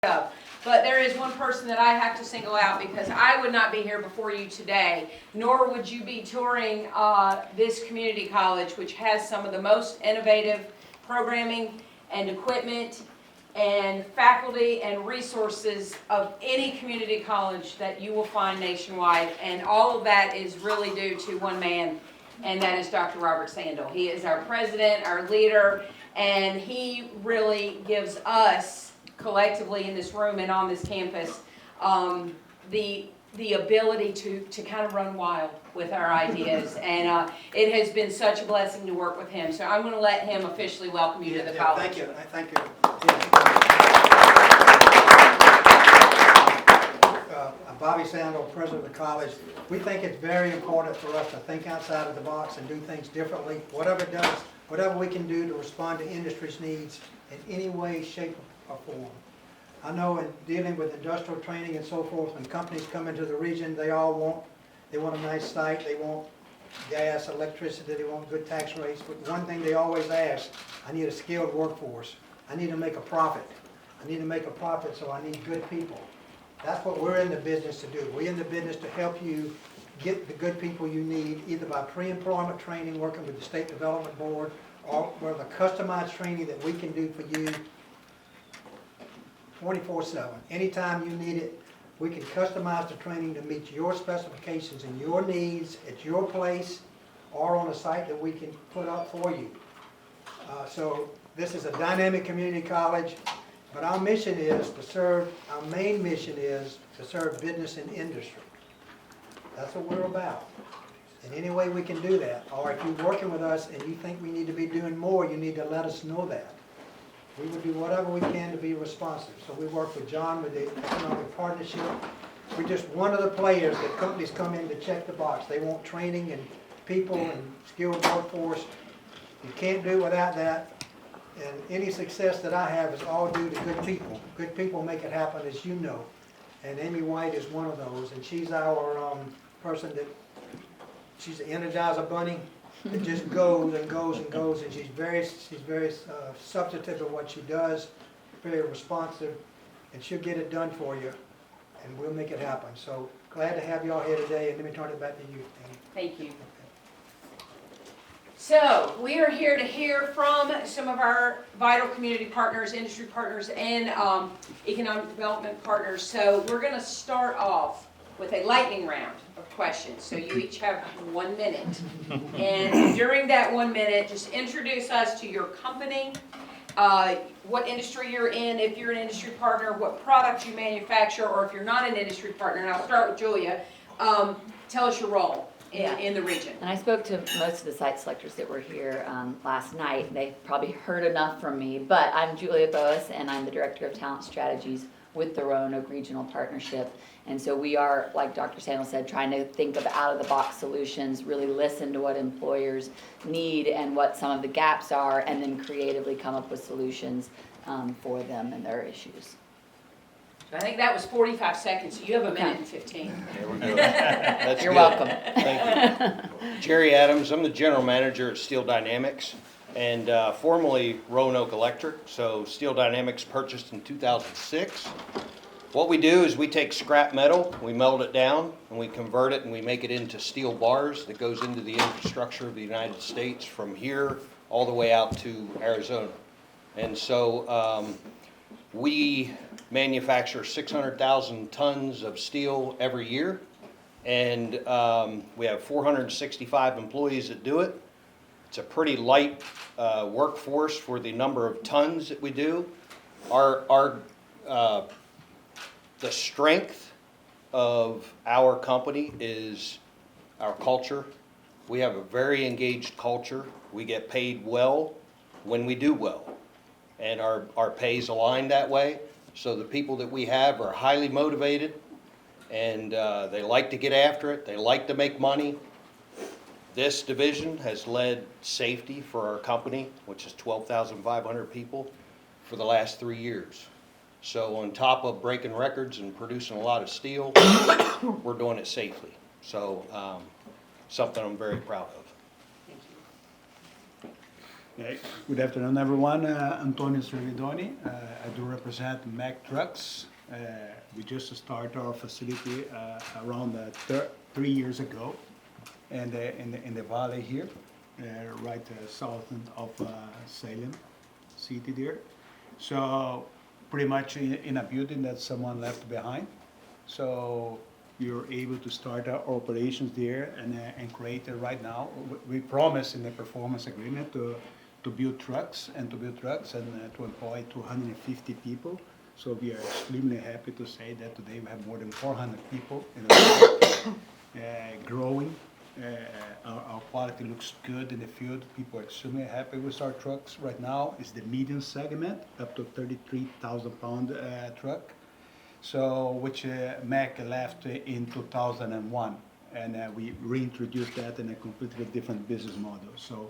But there is one person that I have to single out because I would not be here before you today, nor would you be touring this community college, which has some of the most innovative programming and equipment and faculty and resources of any community college that you will find nationwide. And all of that is really due to one man, and that is Dr. Robert Sandel. He is our president, our leader, and he really gives us collectively in this room and on this campus the ability to kind of run wild with our ideas, and it has been such a blessing to work with him. So I'm going to let him officially welcome you to the college. Thank you. Thank you. Bobby Sandel, president of the college. We think it's very important for us to think outside of the box and do things differently. Whatever we can do to respond to industry's needs in any way, shape, or form. I know in dealing with industrial training and so forth, when companies come into the region, they want a nice site, they want gas, electricity, they want good tax rates. But one thing they always ask, I need a skilled workforce. I need to make a profit. So I need good people. That's what we're in the business to do. We're in the business to help you get the good people you need, either by pre-employment training, working with the State Development Board, or with the customized training that we can do for you 24/7. Anytime you need it, we can customize the training to meet your specifications and your needs at your place or on a site that we can put up for you. So this is a dynamic community college. But our mission is to serve, our main mission is to serve business and industry. That's what we're about. In any way we can do that, or if you're working with us and you think we need to be doing more, you need to let us know that. We will do whatever we can to be responsive. So we work with John with the Economic Partnership. We're just one of the players that companies come in to check the box. They want training and people and skilled workforce. You can't do without that. And any success that I have is all due to good people. Good people make it happen, as you know. And Amy White is one of those. And she's our person that, she's the Energizer Bunny that just goes and goes and goes. And she's very substantive of what she does, very responsive. And she'll get it done for you. And we'll make it happen. So glad to have you all here today. And let me turn it back to you, Amy. Thank you. So we are here to hear from some of our vital community partners, industry partners, and economic development partners. So we're going to start off with a lightning round of questions. So you each have 1 minute. And during that 1 minute, just introduce us to your company, what industry you're in, if you're an industry partner, what product you manufacture, or if you're not an industry partner. And I'll start with Julia. Tell us your role in the region. And I spoke to most of the site selectors that were here last night. They probably heard enough from me, but I'm Julia Boas, and I'm the Director of Talent Strategies with the Roanoke Regional Partnership. And so we are, like Dr. Sandel said, trying to think of out-of-the-box solutions, really listen to what employers need and what some of the gaps are, and then creatively come up with solutions for them and their issues. I think that was 45 seconds, so you have a minute and 15. There we go. That's You're good. welcome. Thank you. Jerry Adams, I'm the General Manager at Steel Dynamics, and formerly Roanoke Electric. So Steel Dynamics purchased in 2006. What we do is we take scrap metal, we melt it down, and we convert it, and we make it into steel bars that goes into the infrastructure of the United States from here all the way out to Arizona. And so we manufacture 600,000 tons of steel every year, and we have 465 employees that do it. It's a pretty light workforce for the number of tons that we do. The strength of our company is our culture. We have a very engaged culture. We get paid well when we do well, and our pay is aligned that way. So the people that we have are highly motivated, and they like to get after it. They like to make money. This division has led safety for our company, which is 12,500 people, for the last 3 years. So on top of breaking records and producing a lot of steel, we're doing it safely. So something I'm very proud of. Thank you. Okay. Good afternoon, everyone. Antonio Servidoni. I do represent Mack Trucks. We just started our facility around 3 years ago, and in the valley here, right south of Salem city there. So pretty much in a building that someone left behind. So you're able to start our operations there and create right now. We promise in the performance agreement to build trucks and to employ 250 people. So we are extremely happy to say that today we have more than 400 people in the field, growing. Our quality looks good in the field. People are extremely happy with our trucks right now. It's the medium segment, up to 33,000 pound truck. So which Mack left in 2001, and we reintroduced that in a completely different business model. So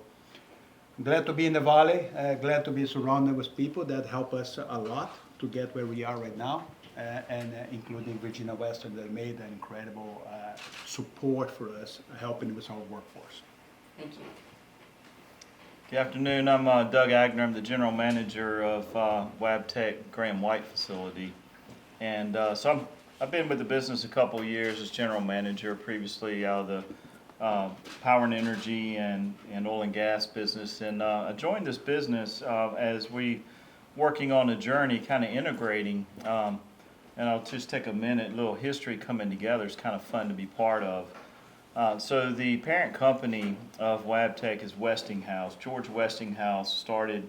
glad to be in the valley, glad to be surrounded with people that help us a lot to get where we are right now, and including Virginia Western that made an incredible support for us, helping with our workforce. Thank you. Good afternoon, I'm Doug Agner. I'm the general manager of Wabtec Graham White facility. And so I've been with the business a couple of years as general manager, previously out of the power and energy and oil and gas business. And I joined this business as we working on a journey, kind of integrating. And I'll just take a minute, a little history coming together. It's kind of fun to be part of. So the parent company of Wabtec is Westinghouse. George Westinghouse started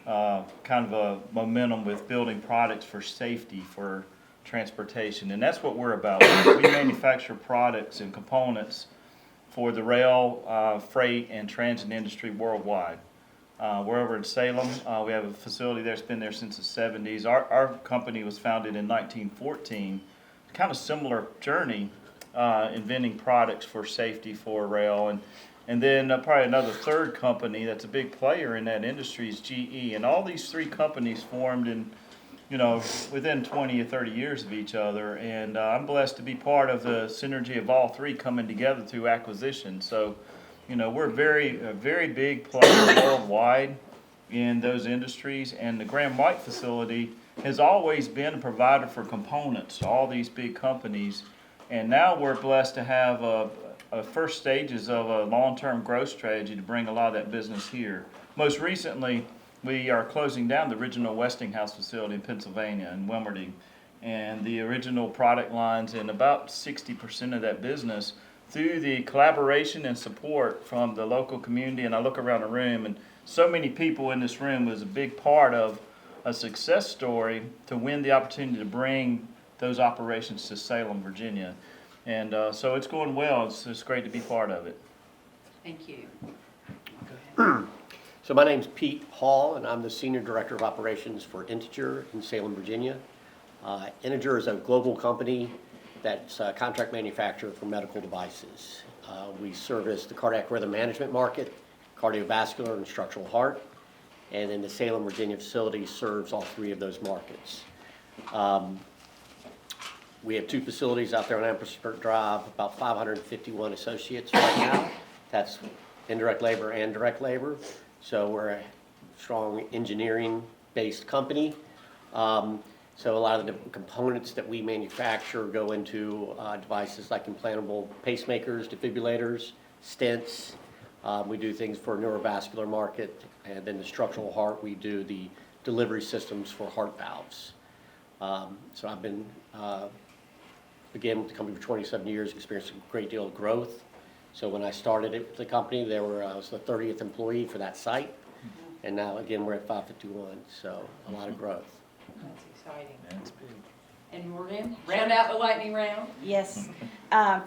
kind of a momentum with building products for safety for transportation, and that's what we're about. We manufacture products and components for the rail, freight, and transit industry worldwide. We're over in Salem. We have a facility there that's been there since the 70s. Our company was founded in 1914. Kind of similar journey, inventing products for safety for rail, and then probably another third company that's a big player in that industry is GE. And all these three companies formed in, within 20 or 30 years of each other. And I'm blessed to be part of the synergy of all three coming together through acquisition. So, we're a very big player worldwide in those industries. And the Graham White facility has always been a provider for components to all these big companies. And now we're blessed to have first stages of a long-term growth strategy to bring a lot of that business here. Most recently, we are closing down the original Westinghouse facility in Pennsylvania, in Wilmerding, and the original product lines and about 60% of that business through the collaboration and support from the local community. And I look around the room, and so many people in this room was a big part of a success story to win the opportunity to bring those operations to Salem, Virginia. And so it's going well. It's great to be part of it. Thank you. So my name's Pete Hall, and I'm the Senior Director of Operations for Integer in Salem, Virginia. Integer is a global company that's a contract manufacturer for medical devices. We service the cardiac rhythm management market, cardiovascular, and structural heart. And then the Salem, Virginia facility serves all three of those markets. We have two facilities out there on Amherst Drive, about 551 associates right now. That's indirect labor and direct labor. So we're a strong engineering-based company. So a lot of the components that we manufacture go into devices like implantable pacemakers, defibrillators, stents. We do things for neurovascular market, and then the structural heart, we do the delivery systems for heart valves. So I've been, again, with the company for 27 years, experienced a great deal of growth. So when I started it with the company, I was the 30th employee for that site. And now, again, we're at 551, so a lot of growth. That's exciting. That's big. And Morgan, round out the lightning round. Yes.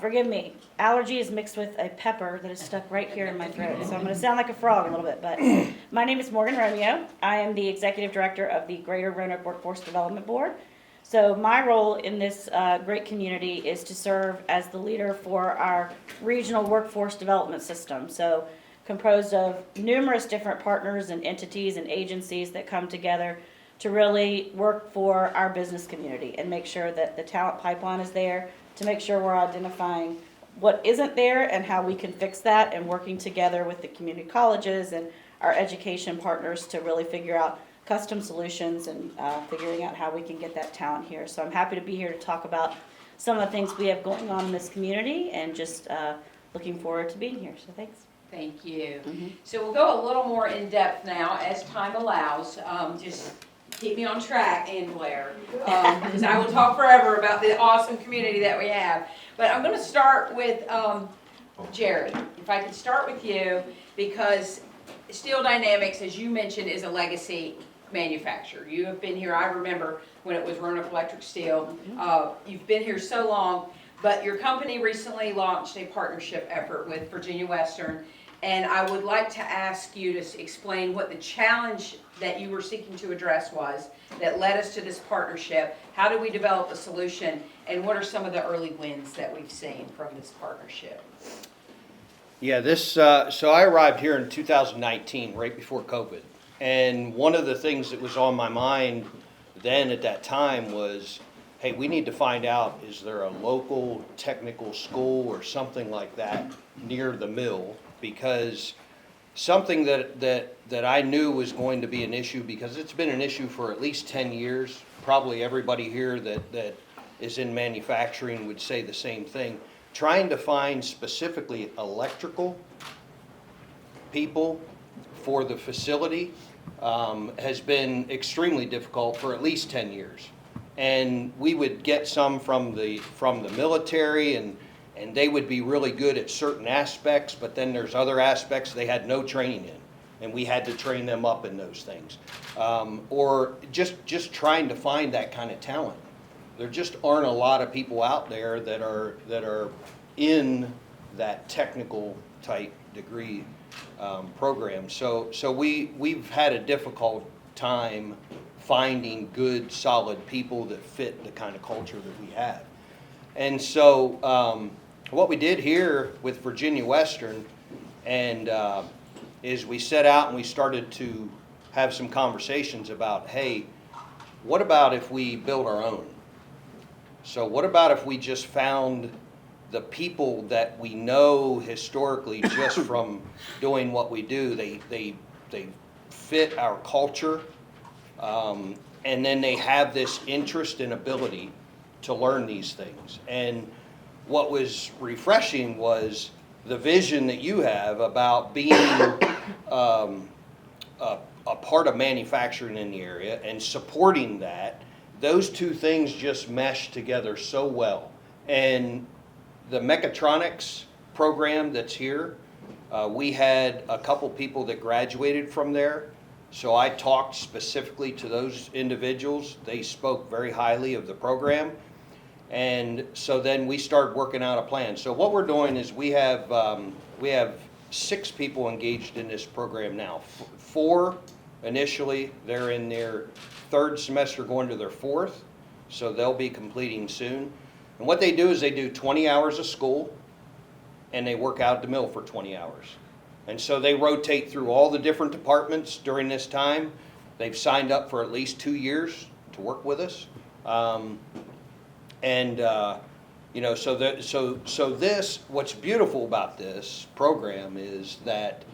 Forgive me. Allergy is mixed with a pepper that is stuck right here in my throat. So I'm going to sound like a frog a little bit. But my name is Morgan Romeo. I am the Executive Director of the Greater Roanoke Workforce Development Board. So my role in this great community is to serve as the leader for our regional workforce development system. So composed of numerous different partners and entities and agencies that come together to really work for our business community and make sure that the talent pipeline is there, to make sure we're identifying what isn't there and how we can fix that, and working together with the community colleges and our education partners to really figure out custom solutions and figuring out how we can get that talent here. So I'm happy to be here to talk about some of the things we have going on in this community, and just looking forward to being here. So thanks. Thank you. Mm-hmm. So we'll go a little more in depth now as time allows. Just keep me on track, Ann Blair, because I will talk forever about the awesome community that we have. But I'm going to start with Jerry. If I could start with you, because Steel Dynamics, as you mentioned, is a legacy manufacturer. You have been here, I remember when it was Roanoke Electric Steel. You've been here so long, but your company recently launched a partnership effort with Virginia Western, and I would like to ask you to explain what the challenge that you were seeking to address was that led us to this partnership. How did we develop a solution, and what are some of the early wins that we've seen from this partnership? Yeah, so I arrived here in 2019, right before COVID. And one of the things that was on my mind then at that time was, hey, we need to find out, is there a local technical school or something like that near the mill? Because something that I knew was going to be an issue, because it's been an issue for at least 10 years. Probably everybody here that is in manufacturing would say the same thing. Trying to find specifically electrical people for the facility has been extremely difficult for at least 10 years. And we would get some from the military, and they would be really good at certain aspects, but then there's other aspects they had no training in, and we had to train them up in those things. Or just trying to find that kind of talent. There just aren't a lot of people out there that are in that technical type degree program. So we've had a difficult time finding good, solid people that fit the kind of culture that we have. And so what we did here with Virginia Western is we set out and we started to have some conversations about, hey, what about if we build our own? So what about if we just found the people that we know historically just from doing what we do, they fit our culture, and then they have this interest and ability to learn these things. And what was refreshing was the vision that you have about being a part of manufacturing in the area and supporting that. Those two things just mesh together so well. And the mechatronics program that's here, we had a couple people that graduated from there. So I talked specifically to those individuals. They spoke very highly of the program. And so then we started working out a plan. So what we're doing is we have 6 people engaged in this program now. 4 initially, they're in their 3rd semester going to their 4th, so they'll be completing soon. And what they do is they do 20 hours of school, and they work out at the mill for 20 hours. And so they rotate through all the different departments during this time. They've signed up for at least 2 years to work with us. So this, what's beautiful about this program is that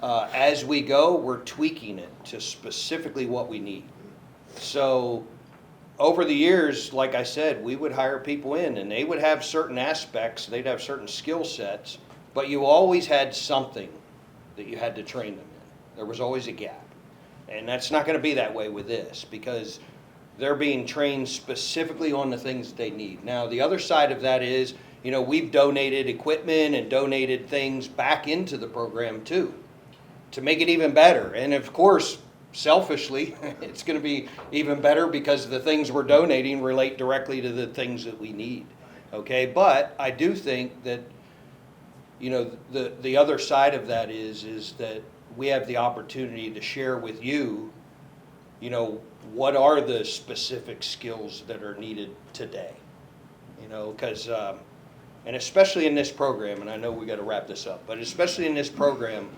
as we go, we're tweaking it to specifically what we need. So over the years, like I said, we would hire people in, and they would have certain aspects, they'd have certain skill sets, but you always had something that you had to train them in. There was always a gap. And that's not going to be that way with this, because they're being trained specifically on the things they need. Now, the other side of that is, we've donated equipment and donated things back into the program too, to make it even better. And of course, selfishly, it's going to be even better because the things we're donating relate directly to the things that we need. Okay, but I do think that, the other side of that is that we have the opportunity to share with you, what are the specific skills that are needed today? Because, and especially in this program, and I know we got to wrap this up, but especially in this program,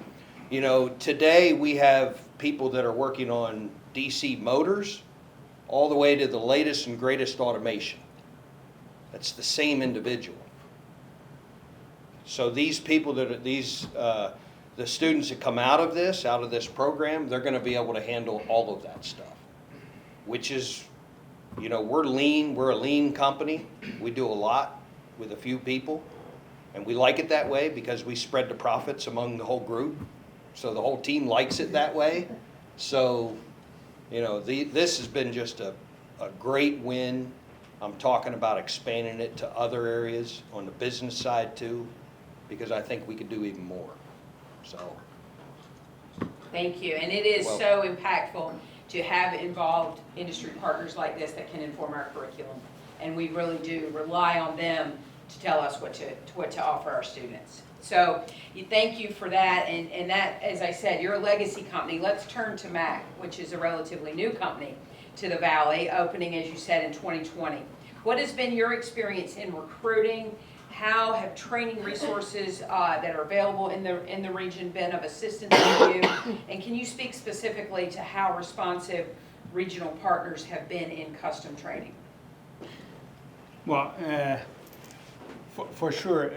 today we have people that are working on DC motors all the way to the latest and greatest automation. That's the same individual. So these people the students that come out of this program, they're gonna be able to handle all of that stuff. Which is, you know, we're a lean company. We do a lot with a few people. And we like it that way because we spread the profits among the whole group. So the whole team likes it that way. So, you know, this has been just a great win. I'm talking about expanding it to other areas on the business side too, because I think we could do even more. So, Thank you, and it is so impactful to have involved industry partners like this that can inform our curriculum. And we really do rely on them to tell us what to offer our students. So thank you for that, and that, as I said, you're a legacy company. Let's turn to Mack, which is a relatively new company to the Valley, opening, as you said, in 2020. What has been your experience in recruiting? How have training resources that are available in the region been of assistance to you? And can you speak specifically to how responsive regional partners have been in custom training? Well, for sure,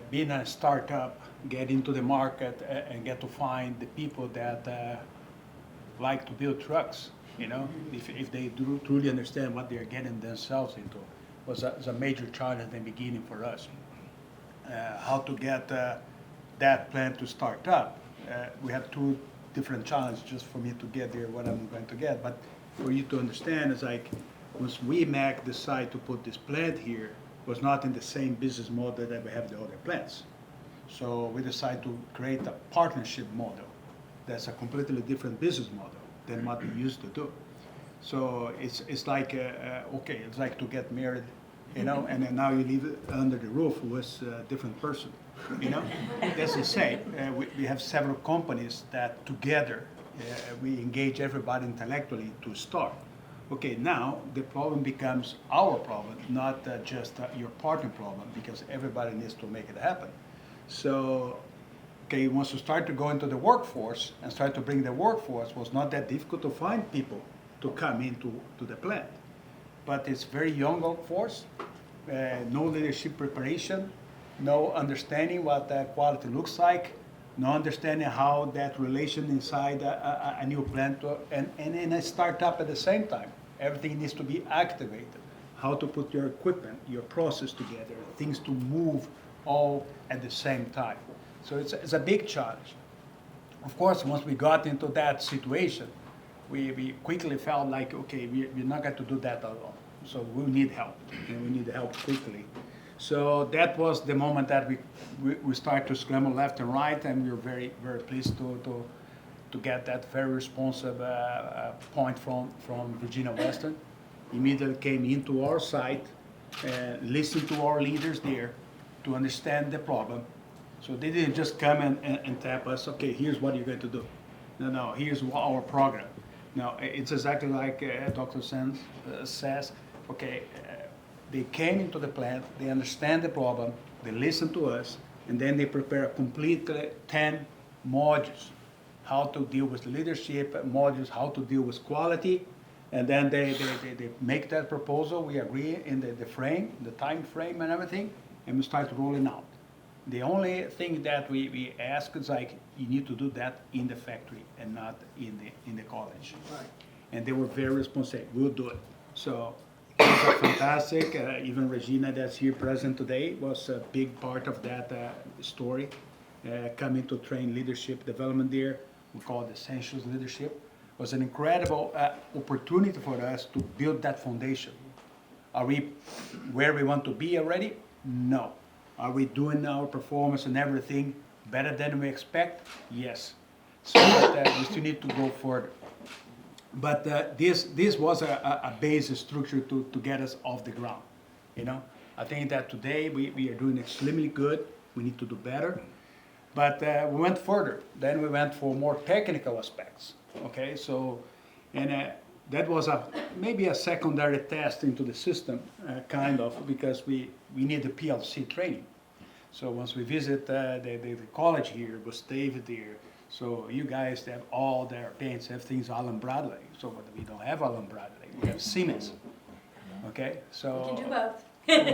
being a startup, get into the market and get to find the people that like to build trucks, you know, if they do truly understand what they're getting themselves into, was a major challenge in the beginning for us. How to get that plan to start up. We have two different challenges just for me to get there, what I'm going to get. But for you to understand, it's like, once we, Mack, decide to put this plant here, was not in the same business model that we have the other plants. So we decided to create a partnership model that's a completely different business model than what we used to do. So it's like, okay, it's like to get married, you know, and then now you live under the roof with a different person, you know? That's the same. We have several companies that together, we engage everybody intellectually to start. Okay, now the problem becomes our problem, not just your partner problem, because everybody needs to make it happen. So, okay, once you start to go into the workforce and start to bring the workforce, it was not that difficult to find people to come into the plant. But it's very young workforce, no leadership preparation, no understanding what that quality looks like, no understanding how that relation inside a new plant and in a startup at the same time. Everything needs to be activated. How to put your equipment, your process together, things to move all at the same time. So it's a big challenge. Of course, once we got into that situation, we quickly felt like, okay, we're not going to do that alone. So we need help, and we need help quickly. So that was the moment that we started to scramble left and right, and we were very, very pleased to get that very responsive point from Virginia Western. Immediately came into our site, listened to our leaders there to understand the problem. So they didn't just come and tap us, okay, here's what you're going to do. No, here's our program. No, it's exactly like Dr. Sands says, okay, they came into the plant, they understand the problem, they listen to us, and then they prepare a complete 10 modules. How to deal with leadership, modules, how to deal with quality, and then they make that proposal, we agree in the frame, the time frame and everything, and we start rolling out. The only thing that we ask is like, you need to do that in the factory and not in the college. Right. And they were very responsive, we'll do it. So it was fantastic, even Regina that's here present today was a big part of that story, coming to train leadership development there. We call it Essentials Leadership. It was an incredible opportunity for us to build that foundation. Are we where we want to be already? No. Are we doing our performance and everything better than we expect? Yes. So we still need to go further. But this was a base structure to get us off the ground. You know, I think that today we are doing extremely good. We need to do better. But we went further. Then we went for more technical aspects. Okay, so that was maybe a secondary test into the system, kind of, because we need the PLC training. So once we visit the college here, was David there. So you guys have all their paints, everything's Allen Bradley. So but we don't have Allen Bradley. We have Siemens. Okay, so We can do both.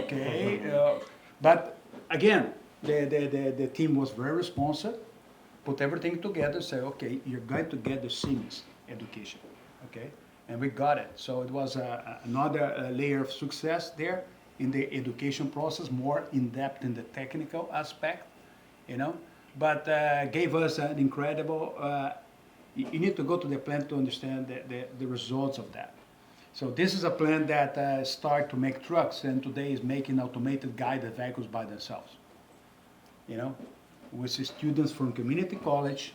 okay, but again, the team was very responsive. put everything together, say, okay, you're going to get the seamless education, okay? And we got it. So it was another layer of success there in the education process, more in-depth in the technical aspect, you know? But gave us an incredible, you need to go to the plant to understand the results of that. So this is a plant that started to make trucks and today is making automated guided vehicles by themselves. You know, with the students from community college,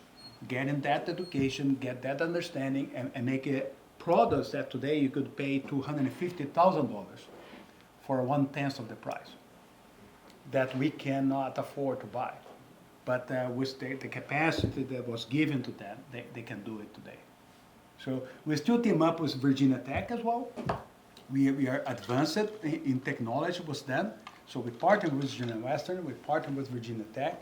getting that education, get that understanding, and make it products that today you could pay $250,000 for 1/10 of the price that we cannot afford to buy. But with the capacity that was given to them, they can do it today. So we still team up with Virginia Tech as well. We are advanced in technology with them. So we partner with Virginia Western, we partner with Virginia Tech,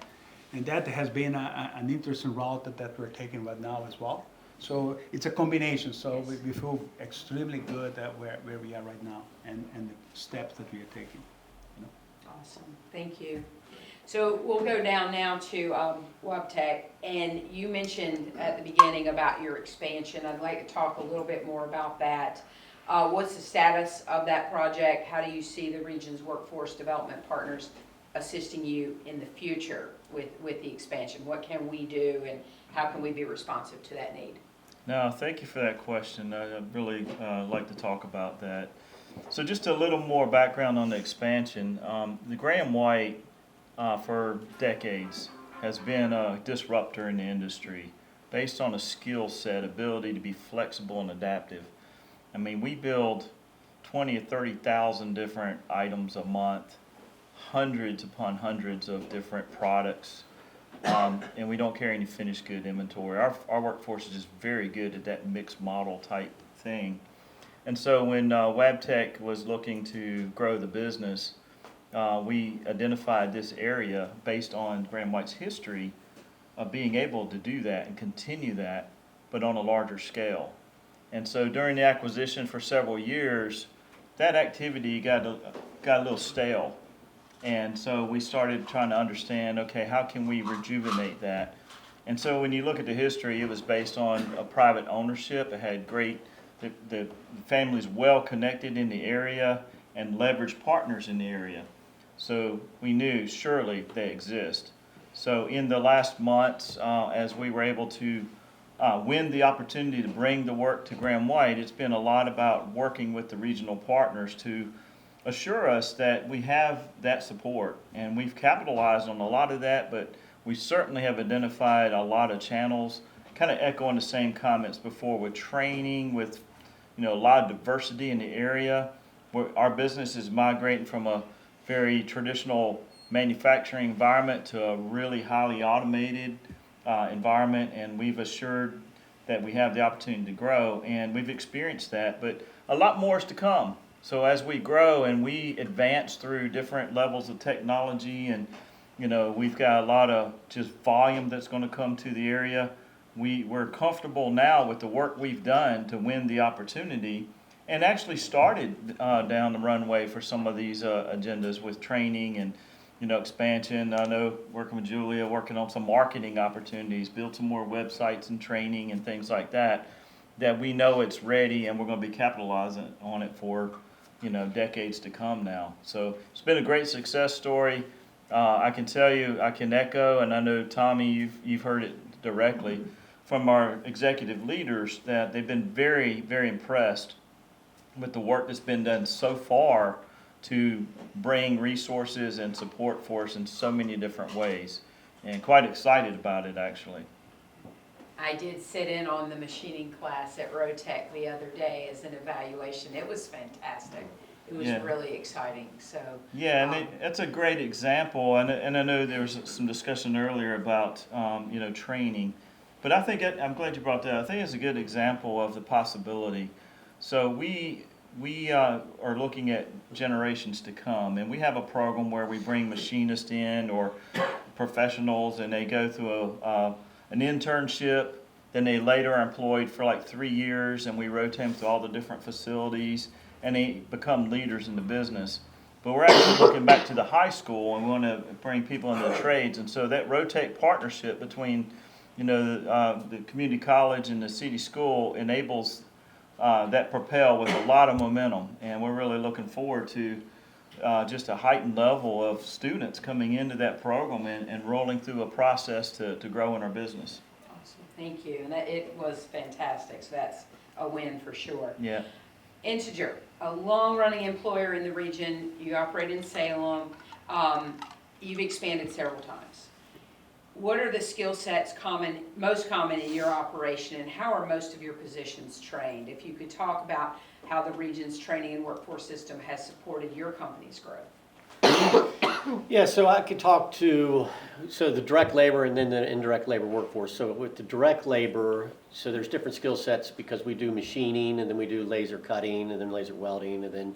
and that has been an interesting route that we're taking right now as well. So it's a combination. So we feel extremely good at where we are right now and the steps that we are taking. You know? Awesome, thank you. So we'll go down now to Wabtec, and you mentioned at the beginning about your expansion. I'd like to talk a little bit more about that. What's the status of that project? How do you see the region's workforce development partners assisting you in the future with the expansion? What can we do, and how can we be responsive to that need? No, thank you for that question. I'd really like to talk about that. So just a little more background on the expansion. The Graham White for decades has been a disruptor in the industry based on a skill set, ability to be flexible and adaptive. I mean, we build 20 or 30,000 different items a month, hundreds upon hundreds of different products, and we don't carry any finished good inventory. Our workforce is just very good at that mixed model type thing. And so when Wabtec was looking to grow the business, we identified this area based on Graham White's history of being able to do that and continue that, but on a larger scale. And so during the acquisition for several years, that activity got a little stale. And so we started trying to understand, okay, how can we rejuvenate that? And so when you look at the history, it was based on a private ownership. It had the family's well connected in the area and leveraged partners in the area. So we knew surely they exist. So in the last months, as we were able to win the opportunity to bring the work to Graham White, it's been a lot about working with the regional partners to assure us that we have that support. And we've capitalized on a lot of that, but we certainly have identified a lot of channels, kind of echoing the same comments before, with training, with a lot of diversity in the area. Our business is migrating from a very traditional manufacturing environment to a really highly automated environment, and we've assured that we have the opportunity to grow, and we've experienced that, but a lot more is to come. So as we grow and we advance through different levels of technology, and we've got a lot of just volume that's going to come to the area, we're comfortable now with the work we've done to win the opportunity, and actually started down the runway for some of these agendas with training and expansion. I know working with Julia, working on some marketing opportunities, build some more websites and training and things like that we know it's ready, and we're going to be capitalizing on it for decades to come now. So it's been a great success story. I can tell you, I can echo, and I know Tommy, you've heard it directly from our executive leaders, that they've been very, very impressed with the work that's been done so far to bring resources and support for us in so many different ways, and quite excited about it actually. I did sit in on the machining class at Rotec the other day as an evaluation. It was fantastic. It was really exciting. So yeah, and that's a great example. And I know there was some discussion earlier about training, but I think I'm glad you brought that up. I think it's a good example of the possibility. So we are looking at generations to come, and we have a program where we bring machinists in or professionals, and they go through an internship, then they later are employed for like 3 years, and we rotate them through all the different facilities, and they become leaders in the business. But we're actually looking back to the high school, and we want to bring people into the trades, and so that rotate partnership between the community college and the city school enables that propel with a lot of momentum, and we're really looking forward to just a heightened level of students coming into that program and rolling through a process to grow in our business. Awesome, thank you, and it was fantastic, so that's a win for sure. Yeah. Integer, a long-running employer in the region, you operate in Salem, you've expanded several times. What are the skill sets most common in your operation, and how are most of your positions trained? If you could talk about how the region's training and workforce system has supported your company's growth. Yeah, so I could talk to, the direct labor and then the indirect labor workforce. So with the direct labor, so there's different skill sets because we do machining and then we do laser cutting and then laser welding and then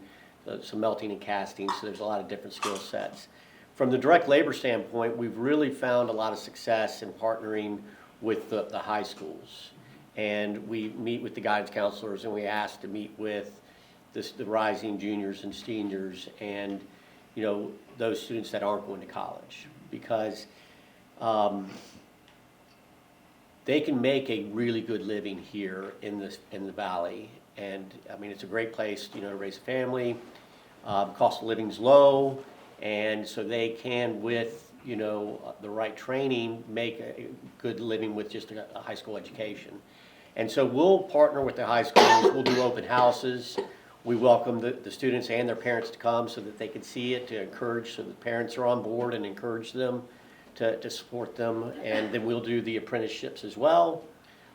some melting and casting. So there's a lot of different skill sets. From the direct labor standpoint, we've really found a lot of success in partnering with the high schools. And we meet with the guidance counselors and we ask to meet with the rising juniors and seniors and those students that aren't going to college, because they can make a really good living here in the valley. And I mean, it's a great place, to raise a family. Cost of living's low, and so they can, with the right training, make a good living with just a high school education. And so we'll partner with the high schools. We'll do open houses. We welcome the students and their parents to come so that they can see it, to encourage, so the parents are on board and encourage them to support them. And then we'll do the apprenticeships as well,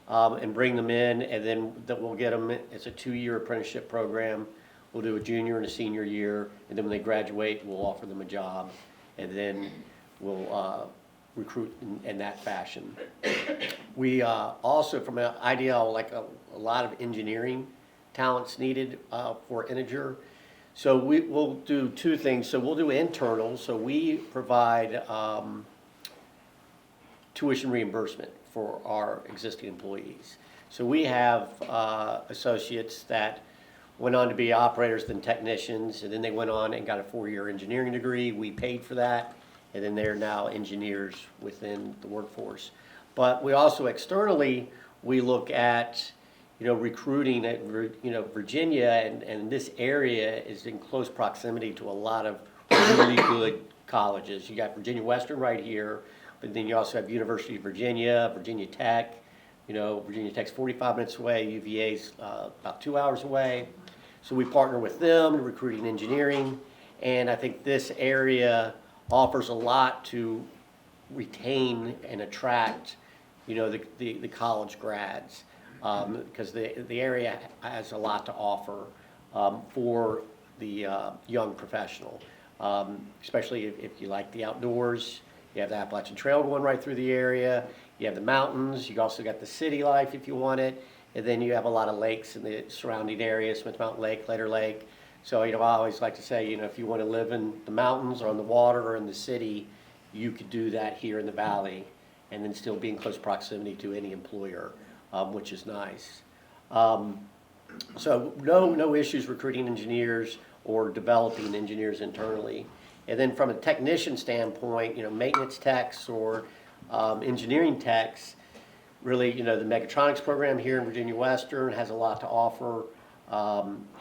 and bring them in, and then we'll get them. It's a 2-year apprenticeship program. We'll do a junior and a senior year, and then when they graduate, we'll offer them a job, and then we'll recruit in that fashion. We also, from an ideal, like a lot of engineering talents needed for Integer. So we'll do 2 things. So we'll do internal. So we provide tuition reimbursement for our existing employees. So we have associates that went on to be operators, then technicians, and then they went on and got a 4-year engineering degree. We paid for that, and then they're now engineers within the workforce. But we also externally, we look at recruiting at Virginia, and this area is in close proximity to a lot of really good colleges. You got Virginia Western right here, but then you also have University of Virginia, Virginia Tech. Virginia Tech's 45 minutes away, UVA's about 2 hours away. So we partner with them, recruiting engineering, and I think this area offers a lot to retain and attract, the college grads, because the area has a lot to offer for the young professional, especially if you like the outdoors. You have the Appalachian Trail going right through the area. You have the mountains. You also got the city life if you want it. And then you have a lot of lakes in the surrounding area, Smith Mountain Lake, Letter Lake. So, I always like to say, if you want to live in the mountains or on the water or in the city, you could do that here in the valley and then still be in close proximity to any employer, which is nice. So no issues recruiting engineers or developing engineers internally. And then from a technician standpoint, maintenance techs or engineering techs, really, the mechatronics program here in Virginia Western has a lot to offer,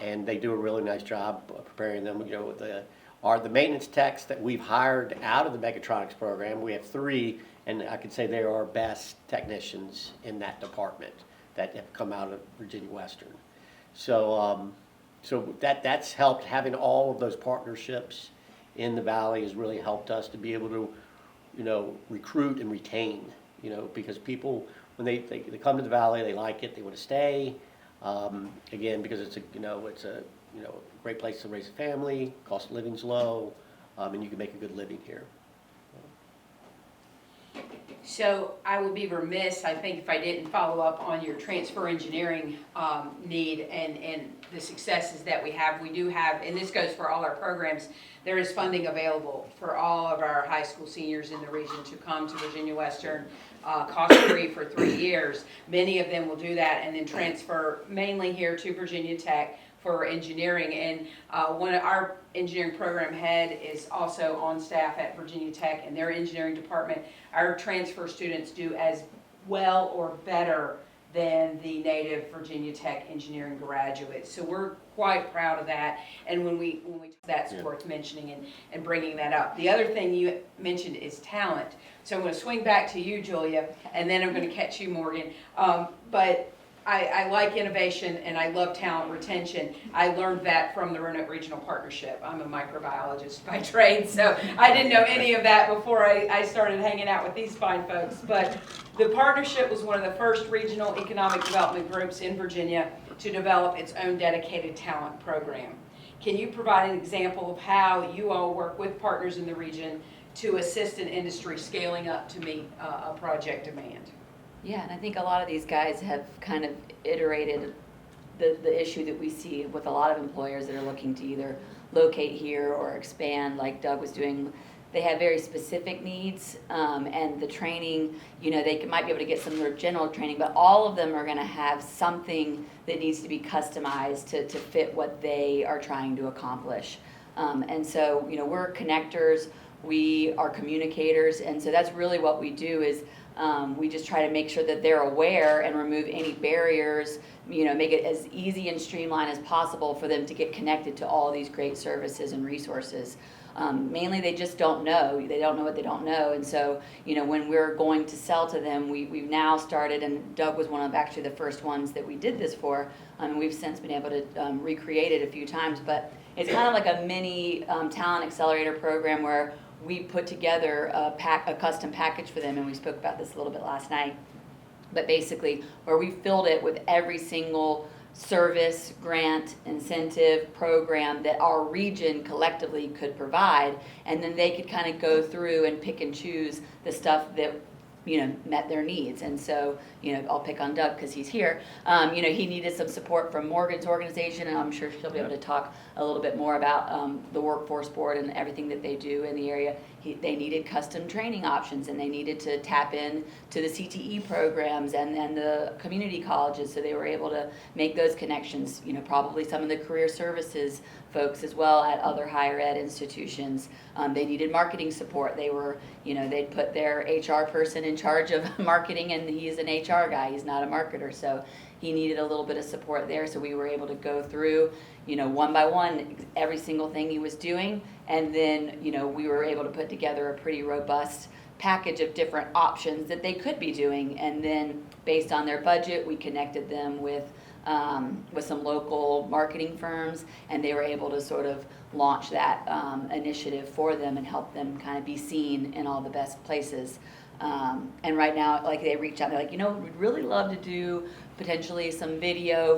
and they do a really nice job of preparing them. The maintenance techs that we've hired out of the mechatronics program, we have 3, and I could say they are our best technicians in that department that have come out of Virginia Western. So, that's helped. Having all of those partnerships in the valley has really helped us to be able to, recruit and retain. Because people, when they come to the valley, they like it, they want to stay. Again, because it's a great place to raise a family, cost of living's low, and you can make a good living here. So I would be remiss, I think, if I didn't follow up on your transfer engineering need and the successes that we have. We do have, and this goes for all our programs, there is funding available for all of our high school seniors in the region to come to Virginia Western, cost-free for 3 years. Many of them will do that and then transfer mainly here to Virginia Tech for engineering. And one of our engineering program head is also on staff at Virginia Tech in their engineering department. Our transfer students do as well or better than the native Virginia Tech engineering graduates. So we're quite proud of that. And when we that's worth mentioning and bringing that up. The other thing you mentioned is talent. So I'm going to swing back to you, Julia, and then I'm going to catch you, Morgan. But I like innovation and I love talent retention. I learned that from the Roanoke Regional Partnership. I'm a microbiologist by trade, so I didn't know any of that before I started hanging out with these fine folks. But the partnership was one of the first regional economic development groups in Virginia to develop its own dedicated talent program. Can you provide an example of how you all work with partners in the region to assist an industry scaling up to meet a project demand? Yeah, and I think a lot of these guys have kind of iterated the issue that we see with a lot of employers that are looking to either locate here or expand, like Doug was doing. They have very specific needs, and the training, you know, they might be able to get some sort of general training, but all of them are going to have something that needs to be customized to fit what they are trying to accomplish. And so, you know, we're connectors, we are communicators, and so that's really what we do is we just try to make sure that they're aware and remove any barriers, you know, make it as easy and streamlined as possible for them to get connected to all these great services and resources. Mainly they just don't know. They don't know what they don't know. And so, you know, when we're going to sell to them, we've now started, and Doug was one of actually the first ones that we did this for. We've since been able to recreate it a few times, but it's kind of like a mini talent accelerator program where we put together a custom package for them, and we spoke about this a little bit last night. But basically, where we filled it with every single service, grant, incentive, program that our region collectively could provide, and then they could kind of go through and pick and choose the stuff that, you know, met their needs. And so, you know, I'll pick on Doug because he's here. You know, he needed some support from Morgan's organization, and I'm sure she'll be able to talk a little bit more about the workforce board and everything that they do in the area. They needed custom training options, and they needed to tap in to the CTE programs and the community colleges, so they were able to make those connections. You know, probably some of the career services folks as well at other higher ed institutions. They needed marketing support. They were, you know, they'd put their HR person in charge of marketing, and he's an HR guy. He's not a marketer, so he needed a little bit of support there. So we were able to go through, you know, one by one every single thing he was doing, and then, you know, we were able to put together a pretty robust package of different options that they could be doing. And then based on their budget, we connected them with some local marketing firms, and they were able to sort of launch that initiative for them and help them kind of be seen in all the best places. And right now, like, they reach out, they're like, you know, we'd really love to do potentially some video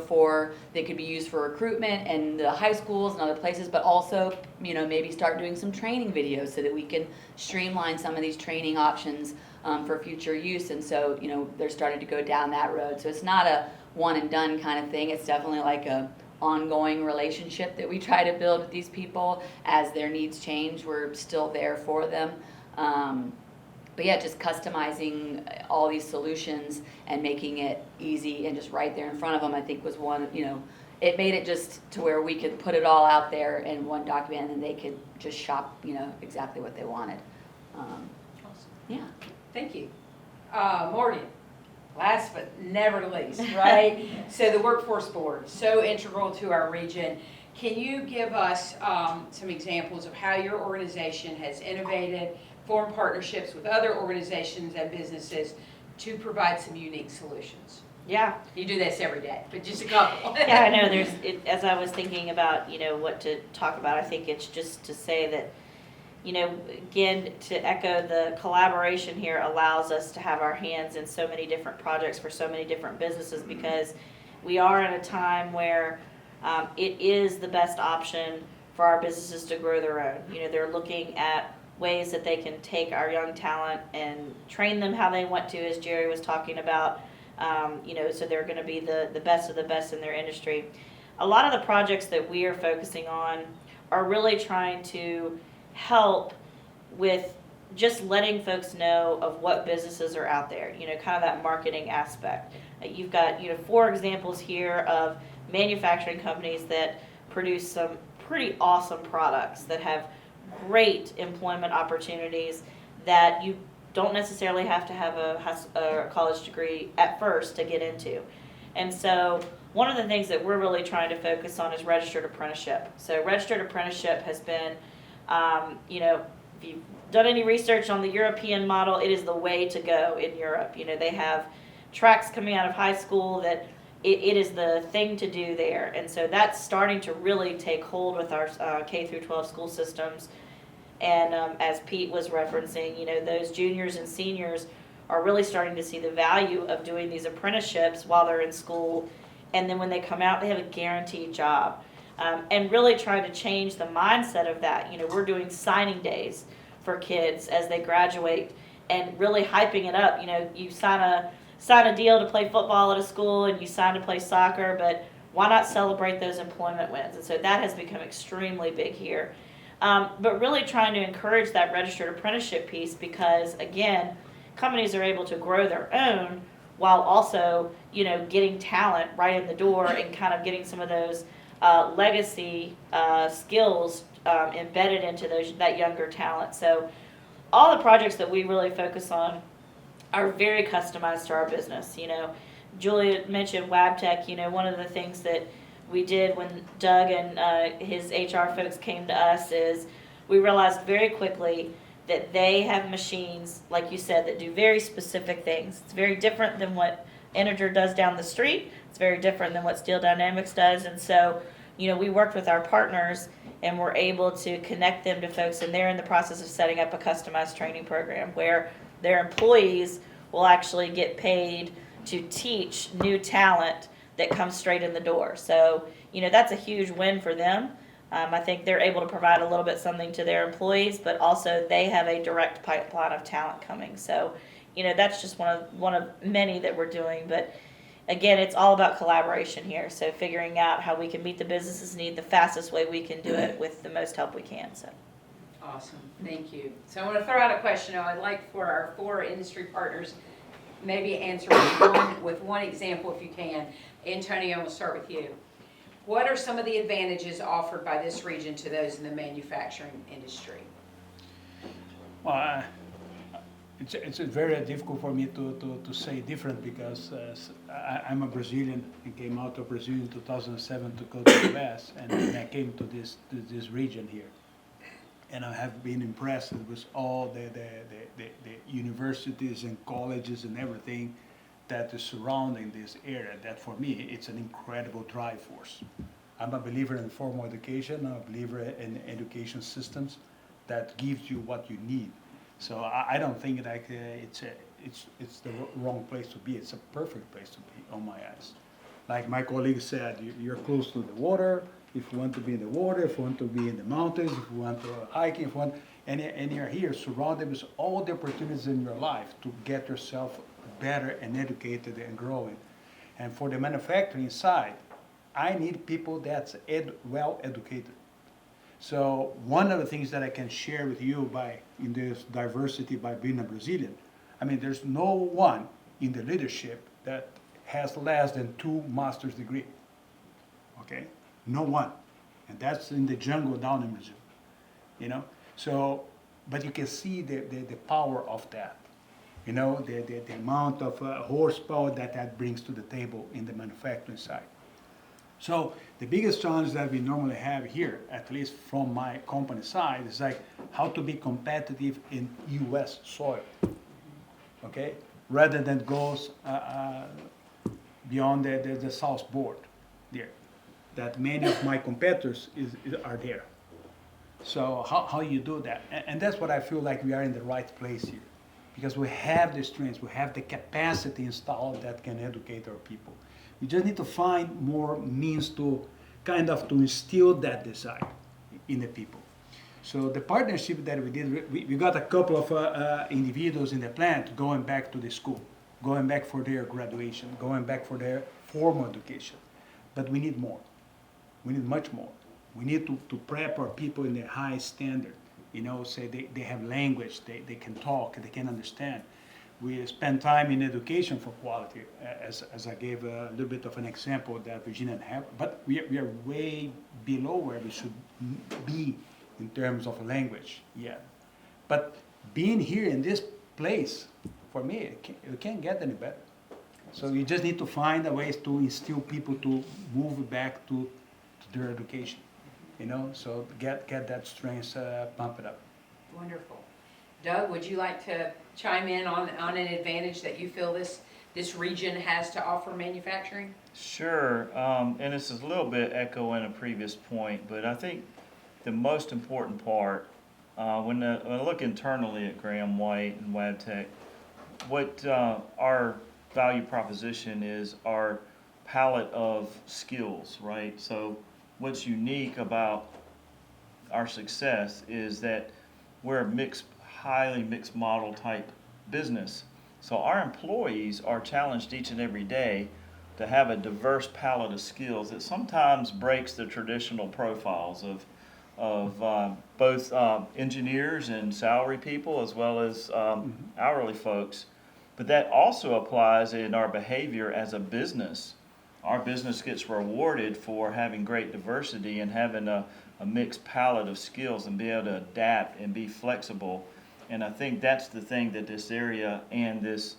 that could be used for recruitment and the high schools and other places, but also, you know, maybe start doing some training videos so that we can streamline some of these training options for future use. And so, you know, they're starting to go down that road. So it's not a one and done kind of thing. It's definitely like a ongoing relationship that we try to build with these people. As their needs change, we're still there for them. But yeah, just customizing all these solutions and making it easy and just right there in front of them, I think was one, you know, it made it just to where we could put it all out there in one document and they could just shop, you know, exactly what they wanted. Awesome. Yeah. Thank you. Morgan, last but never least, right? So the workforce board, so integral to our region. Can you give us some examples of how your organization has innovated, formed partnerships with other organizations and businesses to provide some unique solutions? Yeah. You do this every day, but just a couple. Yeah, I know. As I was thinking about, you know, what to talk about, I think it's just to say that, you know, again, to echo, the collaboration here allows us to have our hands in so many different projects for so many different businesses, because we are in a time where it is the best option for our businesses to grow their own. You know, they're looking at ways that they can take our young talent and train them how they want to, as Jerry was talking about, you know, so they're going to be the best of the best in their industry. A lot of the projects that we are focusing on are really trying to help with just letting folks know of what businesses are out there, you know, kind of that marketing aspect. You've got, you know, 4 examples here of manufacturing companies that produce some pretty awesome products that have great employment opportunities that you don't necessarily have to have a college degree at first to get into. And so one of the things that we're really trying to focus on is registered apprenticeship. So registered apprenticeship has been, if you've done any research on the European model, it is the way to go in Europe. They have tracks coming out of high school that it is the thing to do there. And so that's starting to really take hold with our K through 12 school systems. And as Pete was referencing, those juniors and seniors are really starting to see the value of doing these apprenticeships while they're in school. And then when they come out, they have a guaranteed job. And really trying to change the mindset of that. We're doing signing days for kids as they graduate and really hyping it up. You sign a deal to play football at a school and you sign to play soccer, but why not celebrate those employment wins? And so that has become extremely big here. But really trying to encourage that registered apprenticeship piece because, again, companies are able to grow their own while also, getting talent right in the door and kind of getting some of those legacy skills embedded into that younger talent. So all the projects that we really focus on are very customized to our business. Julia mentioned Wabtec. One of the things that we did when Doug and his HR folks came to us is we realized very quickly that they have machines, like you said, that do very specific things. It's very different than what Integer does down the street. It's very different than what Steel Dynamics does. And so, we worked with our partners and we're able to connect them to folks, and they're in the process of setting up a customized training program where their employees will actually get paid to teach new talent that comes straight in the door. So, that's a huge win for them. I think they're able to provide a little bit something to their employees, but also they have a direct pipeline of talent coming. So, that's just one of many that we're doing. But again, it's all about collaboration here. So figuring out how we can meet the business's need the fastest way we can do it with the most help we can. So. Awesome, thank you. So I want to throw out a question now. I'd like for our 4 industry partners maybe answer with one example if you can. Antonio, we'll start with you. What are some of the advantages offered by this region to those in the manufacturing industry? Well, it's very difficult for me to say different because I'm a Brazilian and came out of Brazil in 2007 to go to the US, and then I came to this region here. And I have been impressed with all the universities and colleges and everything that is surrounding this area. That for me, it's an incredible drive force. I'm a believer in formal education. I'm a believer in education systems that gives you what you need. So I don't think that it's the wrong place to be. It's a perfect place to be, on my eyes. Like my colleague said, you're close to the water. If you want to be in the water, if you want to be in the mountains, if you want to hiking, if you want, and you're here surrounded with all the opportunities in your life to get yourself better and educated and growing. And for the manufacturing side, I need people that's well educated. So one of the things that I can share with you in this diversity by being a Brazilian, there's no one in the leadership that has less than 2 master's degree. Okay? No one. And that's in the jungle down in Brazil. So, but you can see the power of that. The amount of horsepower that brings to the table in the manufacturing side. So the biggest challenge that we normally have here, at least from my company side, is like how to be competitive in U.S. soil, okay? Rather than goes beyond the south board there, that many of my competitors are there. So how you do that? And that's what I feel like we are in the right place here. Because we have the strengths, we have the capacity installed that can educate our people. We just need to find more means to to instill that desire in the people. So the partnership that we did, we got a couple of individuals in the plant going back to the school, going back for their graduation, going back for their formal education. But we need more. We need much more. We need to prep our people in the high standard. Say they have language, they can talk, they can understand. We spend time in education for quality, as I gave a little bit of an example that Virginia have, but we are way below where we should be in terms of language yet. But being here in this place, for me, it can't get any better. So you just need to find a way to instill people to move back to their education, you know, so get that strength, pump it up. Wonderful. Doug, would you like to chime in on an advantage that you feel this region has to offer manufacturing? Sure, and this is a little bit echoing a previous point, but I think the most important part, when I look internally at Graham White and Wabtec, what our value proposition is our palette of skills, right? So what's unique about our success is that we're a highly mixed model type business. So our employees are challenged each and every day to have a diverse palette of skills that sometimes breaks the traditional profiles of both engineers and salary people as well as hourly folks. But that also applies in our behavior as a business. Our business gets rewarded for having great diversity and having a mixed palette of skills and be able to adapt and be flexible. And I think that's the thing that this area and this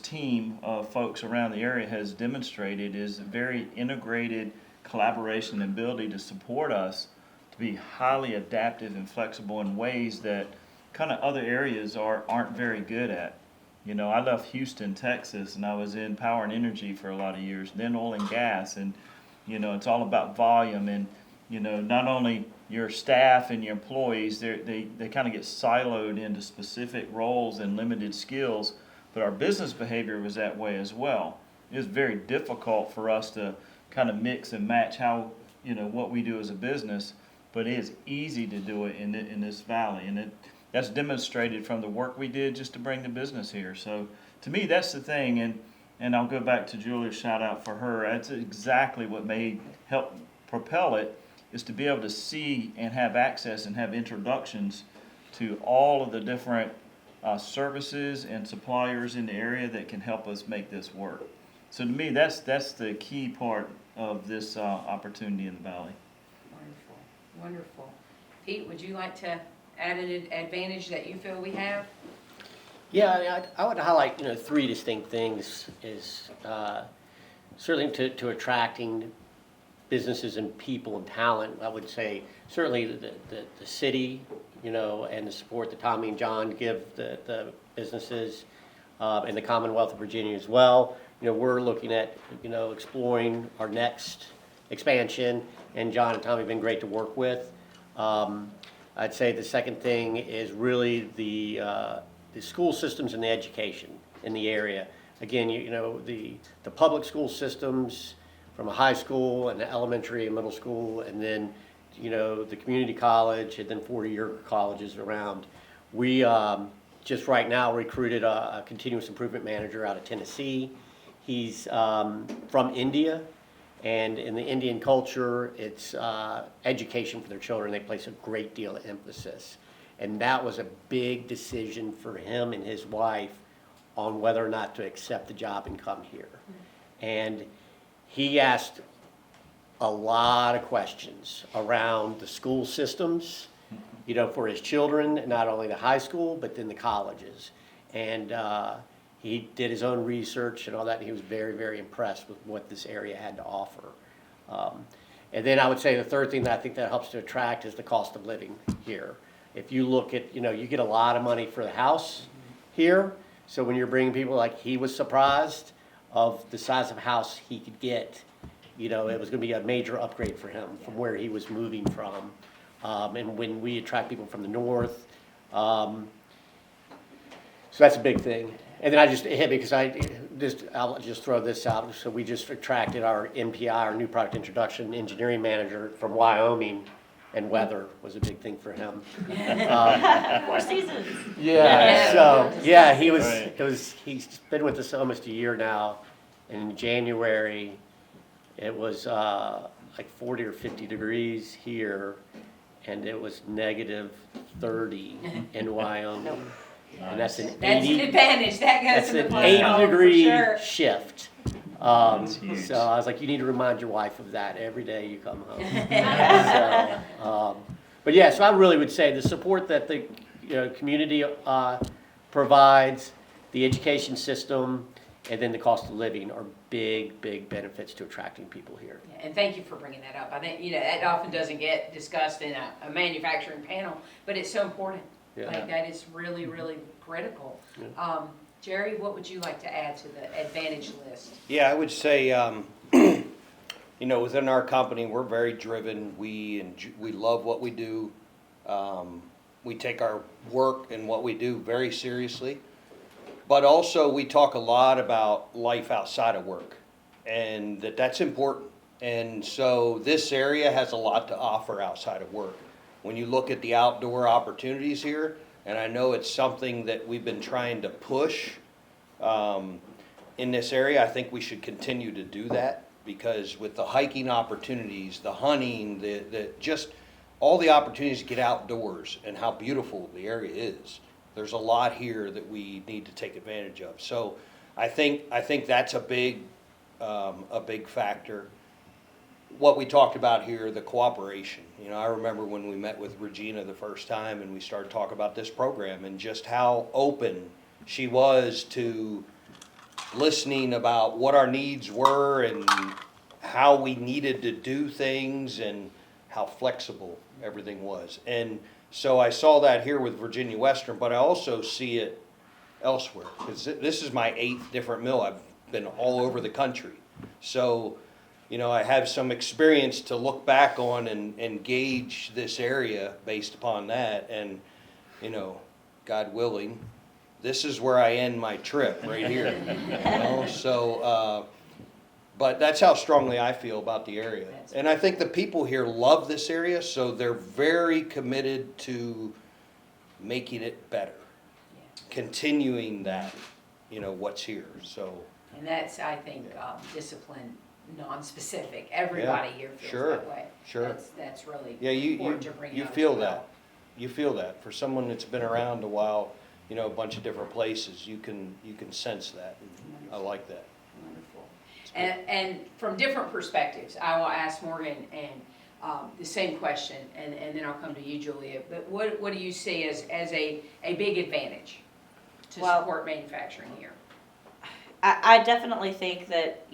team of folks around the area has demonstrated is a very integrated collaboration and ability to support us to be highly adaptive and flexible in ways that kind of other areas aren't very good at. You know, I left Houston, Texas, and I was in power and energy for a lot of years, then oil and gas, and, you know, it's all about volume, and, you know, not only your staff and your employees, they kind of get siloed into specific roles and limited skills, but our business behavior was that way as well. It was very difficult for us to kind of mix and match how, you know, what we do as a business, but it is easy to do it in this valley, and that's demonstrated from the work we did just to bring the business here. So to me, that's the thing, and I'll go back to Julia's shout out for her. That's exactly what help propel it, is to be able to see and have access and have introductions to all of the different services and suppliers in the area that can help us make this work. So to me, that's the key part of this opportunity in the valley. Wonderful, wonderful. Pete, would you like to add an advantage that you feel we have? Yeah, I would highlight, you know, three distinct things is certainly to attracting businesses and people and talent. I would say certainly the city, you know, and the support that Tommy and John give the businesses and the Commonwealth of Virginia as well. You know, we're looking at, you know, exploring our next expansion, and John and Tommy have been great to work with. I'd say the second thing is really the school systems and the education in the area. Again, you know, the public school systems from a high school and elementary and middle school, and then, you know, the community college, and then 4-year colleges around. We just right now recruited a continuous improvement manager out of Tennessee. He's from India. And in the Indian culture, it's education for their children. They place a great deal of emphasis. And that was a big decision for him and his wife on whether or not to accept the job and come here. And he asked a lot of questions around the school systems, you know, for his children, not only the high school, but then the colleges. And he did his own research and all that, and he was very, very impressed with what this area had to offer. And then I would say the third thing that I think that helps to attract is the cost of living here. If you look at, you know, you get a lot of money for the house here, so when you're bringing people, like, he was surprised of the size of house he could get. You know, it was going to be a major upgrade for him from where he was moving from. And when we attract people from the north, so that's a big thing. And then I just hit because I'll just throw this out. So we just attracted our NPI, our new product introduction engineering manager from Wyoming, and weather was a big thing for him. 4 seasons. Yeah. So yeah, Right. He's been with us almost a year now. In January, it was like 40 or 50 degrees here, and it was negative 30 in Wyoming. And that's an That's 80. an advantage, that goes That's in the an plus 80-degree column for sure. shift. huge. So I was like, you need to remind your wife of that every day you come home. But yeah, so I really would say the support that the community provides, the education system, and then the cost of living are big, big benefits to attracting people here. And thank you for bringing that up. I think, that often doesn't get discussed in a manufacturing panel, but it's so important. Yeah. Like, that is really, really critical. Jerry, what would you like to add to the advantage list? Yeah, I would say, within our company, we're very driven. We love what we do. We take our work and what we do very seriously. But also, we talk a lot about life outside of work, and that's important. And so this area has a lot to offer outside of work. When you look at the outdoor opportunities here, and I know it's something that we've been trying to push in this area, I think we should continue to do that, because with the hiking opportunities, the hunting, the just all the opportunities to get outdoors and how beautiful the area is, there's a lot here that we need to take advantage of. So I think that's a big factor. What we talked about here, the cooperation. I remember when we met with Regina the first time and we started talking about this program and just how open she was to listening about what our needs were and how we needed to do things and how flexible everything was. And so I saw that here with Virginia Western, but I also see it elsewhere, because this is my 8th different mill. I've been all over the country. So, I have some experience to look back on and gauge this area based upon that. And, God willing, this is where I end my trip, right here. So, but that's how strongly I feel about the area. And I think the people here love this area, so they're very committed to making it better, continuing that, what's here. So. And that's, I think, discipline, non-specific. Everybody here feels that way. Sure. That's really Yeah, important to bring out. you feel that. You feel that. For someone that's been around a while, a bunch of different places, you can sense that. I like that. Wonderful. And from different perspectives, I will ask Morgan and the same question, and then I'll come to you, Julia. But what do you see as a big advantage to support manufacturing here? I definitely think that,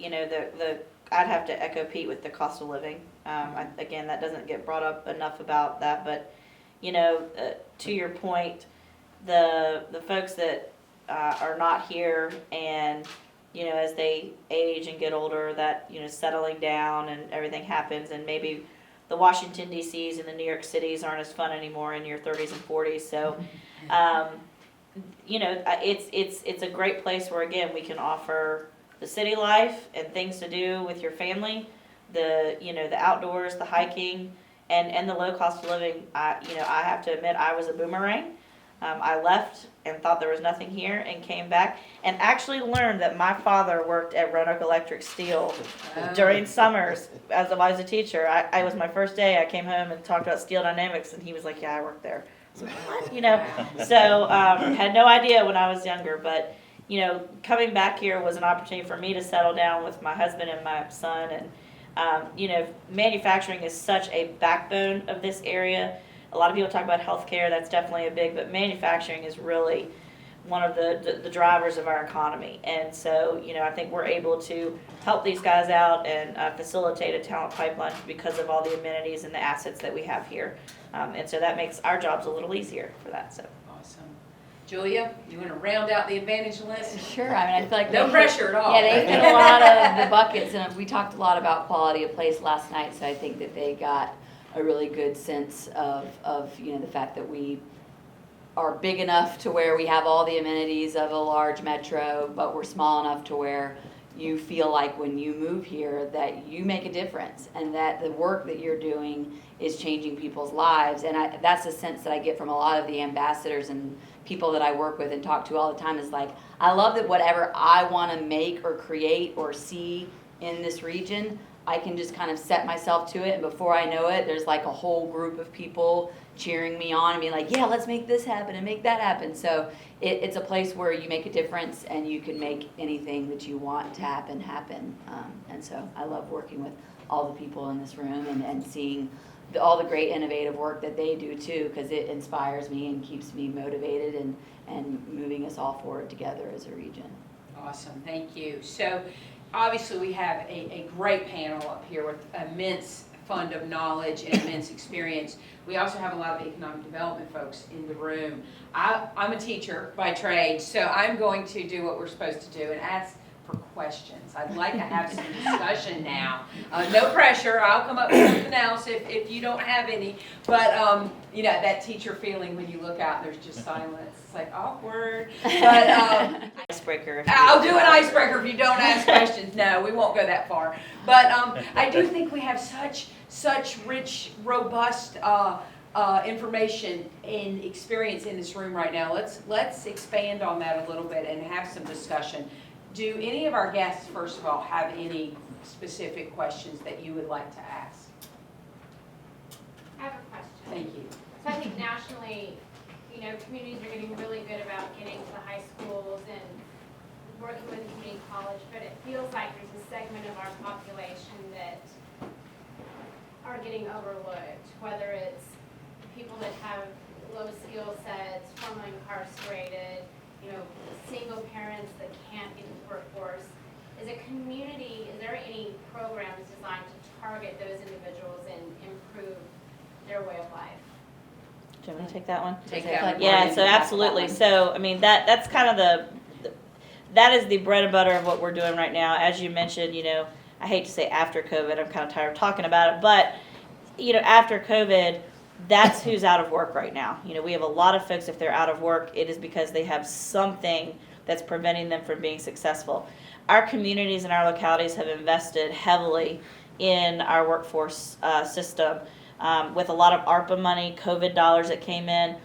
I'd have to echo Pete with the cost of living. Again, that doesn't get brought up enough about that, but, to your point, the folks that are not here and, as they age and get older, that, settling down and everything happens, and maybe the Washington DCs and the New York Cities aren't as fun anymore in your 30s and 40s. So, it's a great place where, again, we can offer the city life and things to do with your family, the outdoors, the hiking, and the low cost of living. I have to admit, I was a boomerang. I left and thought there was nothing here and came back and actually learned that my father worked at Roanoke Electric Steel during summers as I was a teacher. I was my first day. I came home and talked about steel dynamics, and he was like, "Yeah, I worked there." So what? So had no idea when I was younger, but coming back here was an opportunity for me to settle down with my husband and my son, and manufacturing is such a backbone of this area. A lot of people talk about healthcare, that's definitely a big, but manufacturing is really one of the drivers of our economy. And so, I think we're able to help these guys out and facilitate a talent pipeline because of all the amenities and the assets that we have here. And so that makes our jobs a little easier for that. So. Awesome. Julia, you want to round out the advantage list? Sure, I feel like No pressure at all. Yeah, they hit a lot of the buckets, and we talked a lot about quality of place last night, so I think that they got a really good sense of the fact that we are big enough to where we have all the amenities of a large metro, but we're small enough to where you feel like when you move here that you make a difference and that the work that you're doing is changing people's lives. And that's a sense that I get from a lot of the ambassadors and people that I work with and talk to all the time, is like, I love that whatever I want to make or create or see in this region, I can just kind of set myself to it, and before I know it, there's like a whole group of people cheering me on and being like, yeah, let's make this happen and make that happen. So it's a place where you make a difference and you can make anything that you want to happen. And so I love working with all the people in this room and seeing all the great innovative work that they do too, because it inspires me and keeps me motivated and moving us all forward together as a region. Awesome, thank you. So obviously we have a great panel up here with immense fund of knowledge and immense experience. We also have a lot of economic development folks in the room. I'm a teacher by trade, so I'm going to do what we're supposed to do and ask for questions. I'd like to have some discussion now. No pressure, I'll come up with something else if you don't have any. But, you know, that teacher feeling when you look out, there's just silence. It's like awkward. But Icebreaker. I'll do an icebreaker if you don't ask questions. No, we won't go that far. But I do think we have such rich, robust information and experience in this room right now. Let's expand on that a little bit and have some discussion. Do any of our guests, first of all, have any specific questions that you would like to ask? I have a question. Thank you. So I think nationally, you know, communities are getting really good about getting to the high schools and working with the community college, but it feels like there's a segment of our population that are getting overlooked, whether it's people that have low skill sets, formerly incarcerated, you know, single parents that can't get into the workforce. As a community, is there any programs designed to target those individuals and improve their way of life? Do you want me to take that one? Take that one. Yeah, Morgan, so you have absolutely. that one. So, I mean, that's kind of that is the bread and butter of what we're doing right now. As you mentioned, you know, I hate to say after COVID, I'm kind of tired of talking about it, but, you know, after COVID, that's who's out of work right now. You know, we have a lot of folks, if they're out of work, it is because they have something that's preventing them from being successful. Our communities and our localities have invested heavily in our workforce system with a lot of ARPA money, COVID dollars that came in,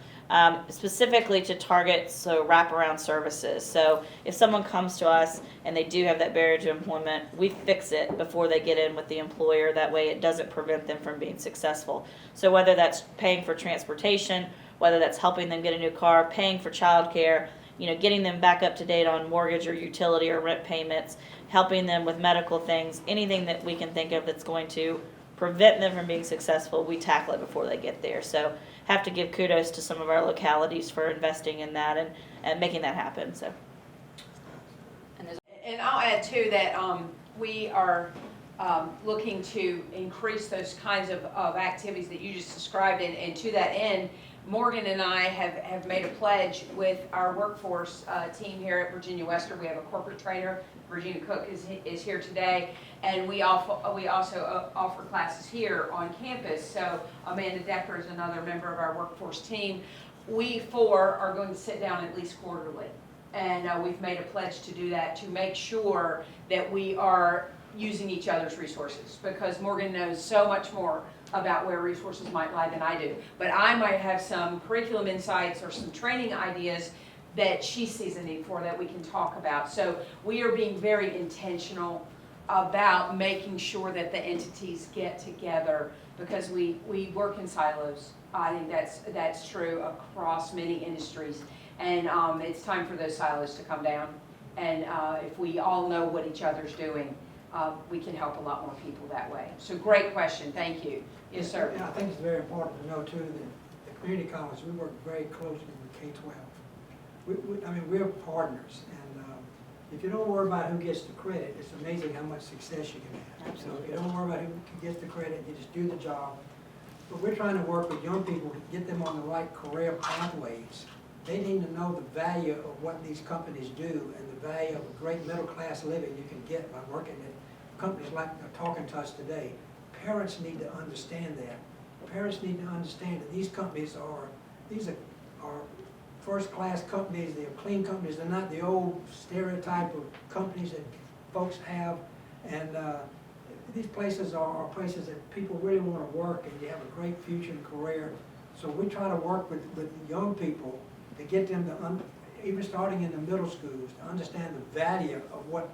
specifically to target wraparound services. So if someone comes to us and they do have that barrier to employment, we fix it before they get in with the employer. That way it doesn't prevent them from being successful. So whether that's paying for transportation, whether that's helping them get a new car, paying for childcare, you know, getting them back up to date on mortgage or utility or rent payments, helping them with medical things, anything that we can think of that's going to prevent them from being successful, we tackle it before they get there. So have to give kudos to some of our localities for investing in that and making that happen. So. And I'll add too that we are looking to increase those kinds of activities that you just described, and to that end, Morgan and I have made a pledge with our workforce team here at Virginia Western. We have a corporate trainer, Virginia Cook is here today, and we also offer classes here on campus. So Amanda Decker is another member of our workforce team. We four are going to sit down at least quarterly, and we've made a pledge to do that to make sure that we are using each other's resources, because Morgan knows so much more about where resources might lie than I do. But I might have some curriculum insights or some training ideas that she sees a need for that we can talk about. So we are being very intentional about making sure that the entities get together, because we work in silos. I think that's true across many industries. And it's time for those silos to come down. And if we all know what each other's doing, we can help a lot more people that way. So great question, thank you. Yes, sir. Yeah, I think it's very important to know too that the community college, we work very closely with K-12. I mean, we're partners, and if you don't worry about who gets the credit, it's amazing how much success you can have. Absolutely. If you don't worry about who gets the credit, you just do the job. But we're trying to work with young people to get them on the right career pathways. They need to know the value of what these companies do and the value of a great middle-class living you can get by working at companies like they're talking to us today. Parents need to understand that. Parents need to understand that these companies are first-class companies. They're clean companies. They're not the old stereotype of companies that folks have. And these places are places that people really want to work, and you have a great future and career. So we try to work with young people to get them to, even starting in the middle schools, to understand the value of what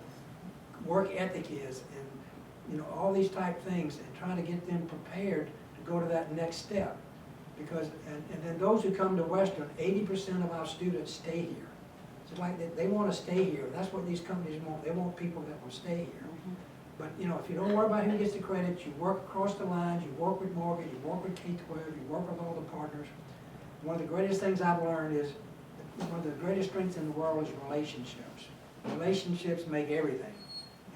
work ethic is, and you know, all these type things, and trying to get them prepared to go to that next step. Because, and then those who come to Western, 80% of our students stay here. It's like they want to stay here. That's what these companies want. They want people that will stay here. But, you know, if you don't worry about who gets the credit, you work across the lines, you work with Morgan, you work with K-12, you work with all the partners. One of the greatest things I've learned is, one of the greatest strengths in the world is relationships. Relationships make everything.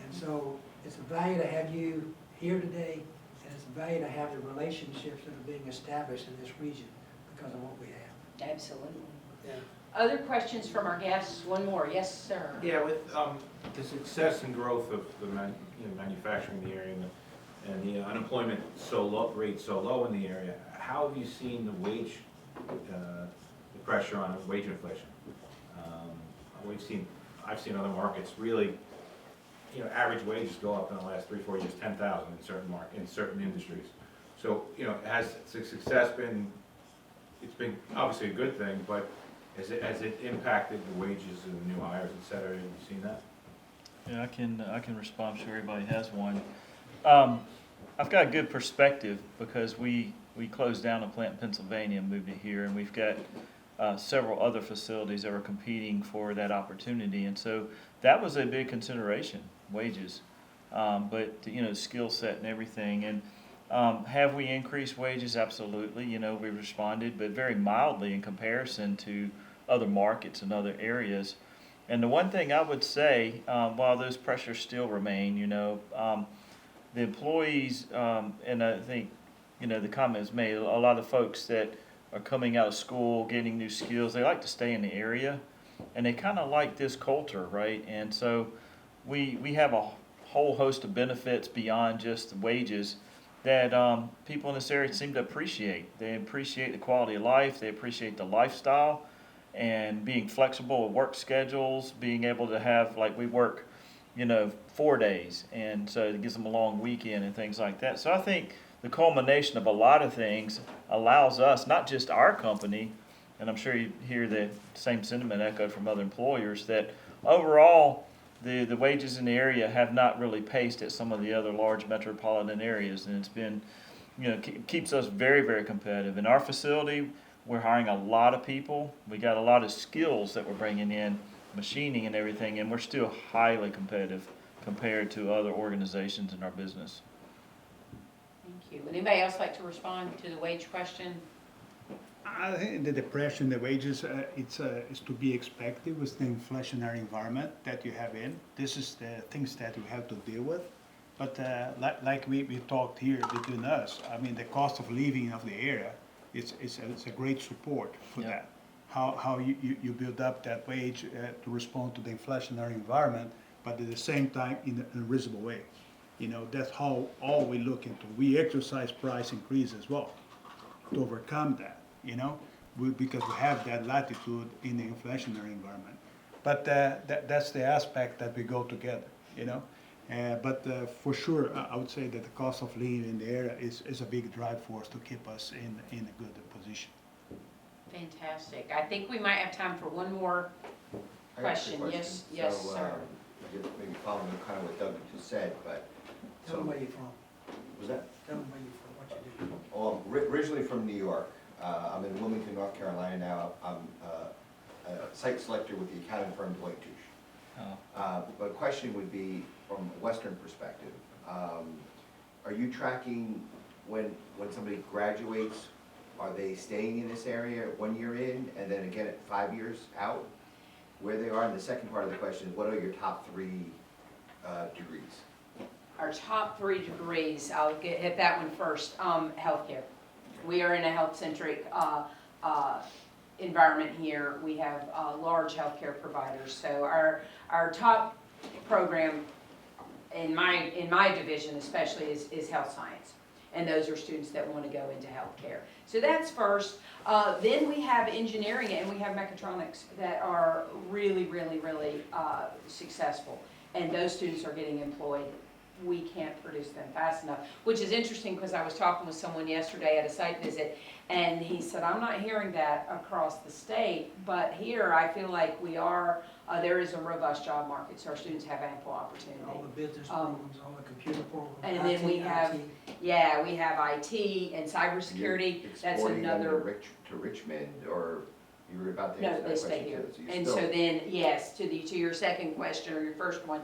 And so it's a value to have you here today, and it's a value to have the relationships that are being established in this region because of what we have. Absolutely. Yeah. Other questions from our guests? One more. Yes, sir. Yeah, with the success and growth of the manufacturing in the area and the unemployment rate so low in the area, how have you seen the wage, the pressure on wage inflation? I've seen other markets really, average wages go up in the last 3-4 years, 10,000 in certain industries. So, has the success been? It's been obviously a good thing, but has it impacted the wages of the new hires, et cetera? Have you seen that? Yeah, I can respond. I'm sure everybody has one. I've got a good perspective because we closed down a plant in Pennsylvania and moved it here, and we've got several other facilities that were competing for that opportunity, and so that was a big consideration, wages, but skill set and everything. And have we increased wages? Absolutely. We responded, but very mildly in comparison to other markets and other areas. And the one thing I would say, while those pressures still remain, the employees, and I think, the comment was made, a lot of folks that are coming out of school, getting new skills, they like to stay in the area, and they kind of like this culture, right? And so we have a whole host of benefits beyond just the wages that people in this area seem to appreciate. They appreciate the quality of life, they appreciate the lifestyle, and being flexible with work schedules, being able to have, like we work, 4 days, and so it gives them a long weekend and things like that. So I think the culmination of a lot of things allows us, not just our company, and I'm sure you hear the same sentiment echoed from other employers, that overall the wages in the area have not really paced at some of the other large metropolitan areas, and it's been, keeps us very, very competitive. In our facility, we're hiring a lot of people. We got a lot of skills that we're bringing in, machining and everything, and we're still highly competitive compared to other organizations in our business. Thank you. Would anybody else like to respond to the wage question? I think the depression, the wages, it's to be expected with the inflationary environment that you have in. This is the things that we have to deal with. But like we talked here between us, I mean, the cost of living of the area, it's a great support for that. How you build up that wage to respond to the inflationary environment, but at the same time in a reasonable way. That's how all we look into. We exercise price increase as well to overcome that, because we have that latitude in the inflationary environment. But that's the aspect that we go together, But for sure, I would say that the cost of living in the area is a big drive for us to keep us in a good position. Fantastic. I think we might have time for one more question. Yes, sir. Maybe following kind of what Doug just said, but. Tell them where you're from. Was that? Tell them where you're from, what you do. Oh, I'm originally from New York. I'm in Wilmington, North Carolina now. I'm a site selector with the accounting firm Deloitte Touche. But question would be, from a Western perspective, are you tracking when somebody graduates, are they staying in this area 1 year in, and then again at 5 years out, where they are? And the second part of the question is, what are your top 3 degrees? Our top 3 degrees, I'll hit that one first. Healthcare. We are in a health-centric environment here. We have large healthcare providers. So our top program in my division especially is health science. And those are students that want to go into healthcare. So that's first. Then we have engineering and we have mechatronics that are really, really, really successful. And those students are getting employed. We can't produce them fast enough, which is interesting because I was talking with someone yesterday at a site visit, and he said, I'm not hearing that across the state, but here I feel like we are, there is a robust job market, so our students have ample opportunity. All the business programs, all the computer programs. And then we have, we have IT and cybersecurity. That's Exporting them another. to Richmond, or You were about to No, answer that they question stay here. too. you're And still- so then, yes, to your second question or your first one,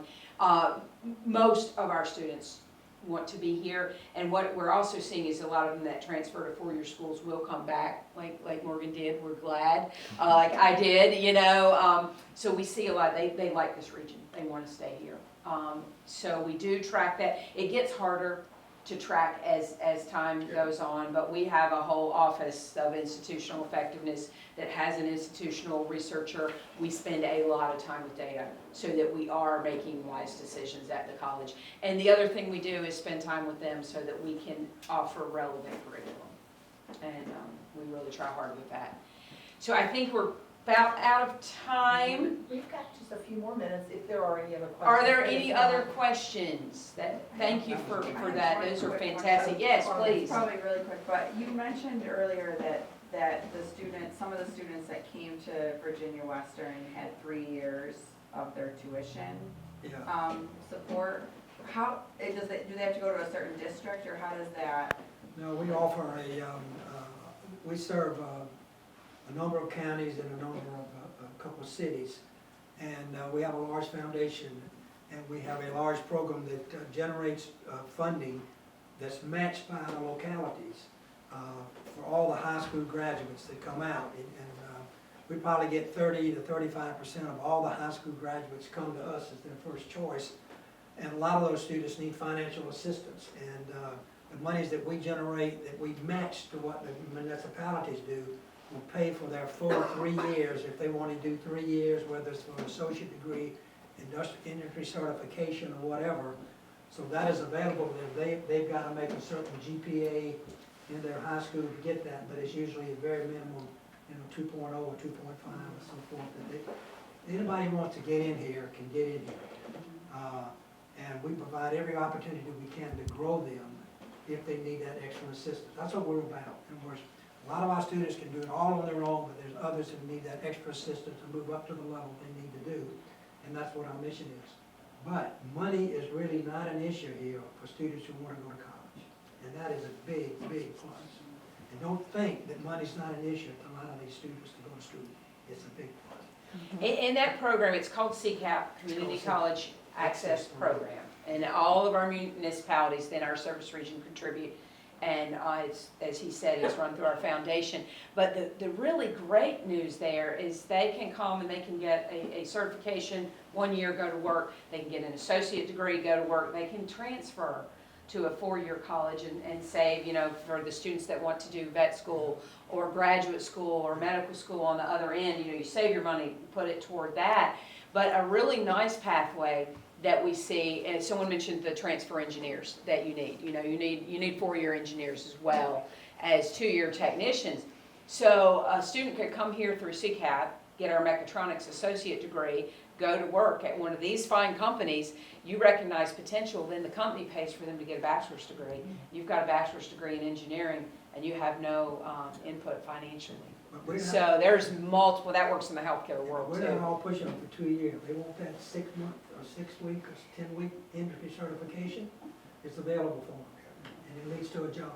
most of our students want to be here. And what we're also seeing is a lot of them that transfer to four-year schools will come back, like Morgan did. We're glad, like I did, you know. So we see a lot, they like this region. They want to stay here. So we do track that. It gets harder to track as time goes on, but we have a whole office of institutional effectiveness that has an institutional researcher. We spend a lot of time with data so that we are making wise decisions at the college. And the other thing we do is spend time with them so that we can offer relevant curriculum. And we really try hard with that. So I think we're about out of time. We've got just a few more minutes if there are any other questions. Are there any other questions? Thank you for that. Those are fantastic. Yes, please. Probably really quick, but you mentioned earlier that the students, some of the students that came to Virginia Western had 3 years of their tuition Yeah. support. How, do they have to go to a certain district, or how does that? No, we offer we serve a number of counties and a number of, a couple of cities. And we have a large foundation, and we have a large program that generates funding that's matched by the localities for all the high school graduates that come out. And we probably get 30 to 35% of all the high school graduates come to us as their first choice. And a lot of those students need financial assistance. And the monies that we generate, that we match to what the municipalities do, will pay for their full 3 years if they want to do 3 years, whether it's for an associate degree, industry certification, or whatever. So that is available to them. They've got to make a certain GPA in their high school to get that, but it's usually a very minimum, 2.0 or 2.5 or so forth. Anybody who wants to get in here can get in here. And we provide every opportunity we can to grow them if they need that extra assistance. That's what we're about. And a lot of our students can do it all on their own, but there's others who need that extra assistance to move up to the level they need to do. And that's what our mission is. But money is really not an issue here for students who want to go to college. And that is a big, big plus. And don't think that money's not an issue to a lot of these students to go to school. It's a big plus. In that program, it's called CCAP, Community College Access Program. And all of our municipalities in our service region contribute. And as he said, it's run through our foundation. But the really great news there is they can come and they can get a certification, 1 year, go to work. They can get an associate degree, go to work. They can transfer to a 4-year college and save, for the students that want to do vet school or graduate school or medical school on the other end, you save your money, put it toward that. But a really nice pathway that we see, and someone mentioned the transfer engineers that you need. You need 4-year engineers as well as 2-year technicians. So a student could come here through CCAP, get our mechatronics associate degree, go to work at one of these fine companies. You recognize potential, then the company pays for them to get a bachelor's degree. You've got a bachelor's degree in engineering, and you have no input financially. So there's multiple, that works in the healthcare world We're too. not all pushing them for 2 years. They want that 6 month or 6 week or 10-week industry certification. It's available for them, and it leads to a job.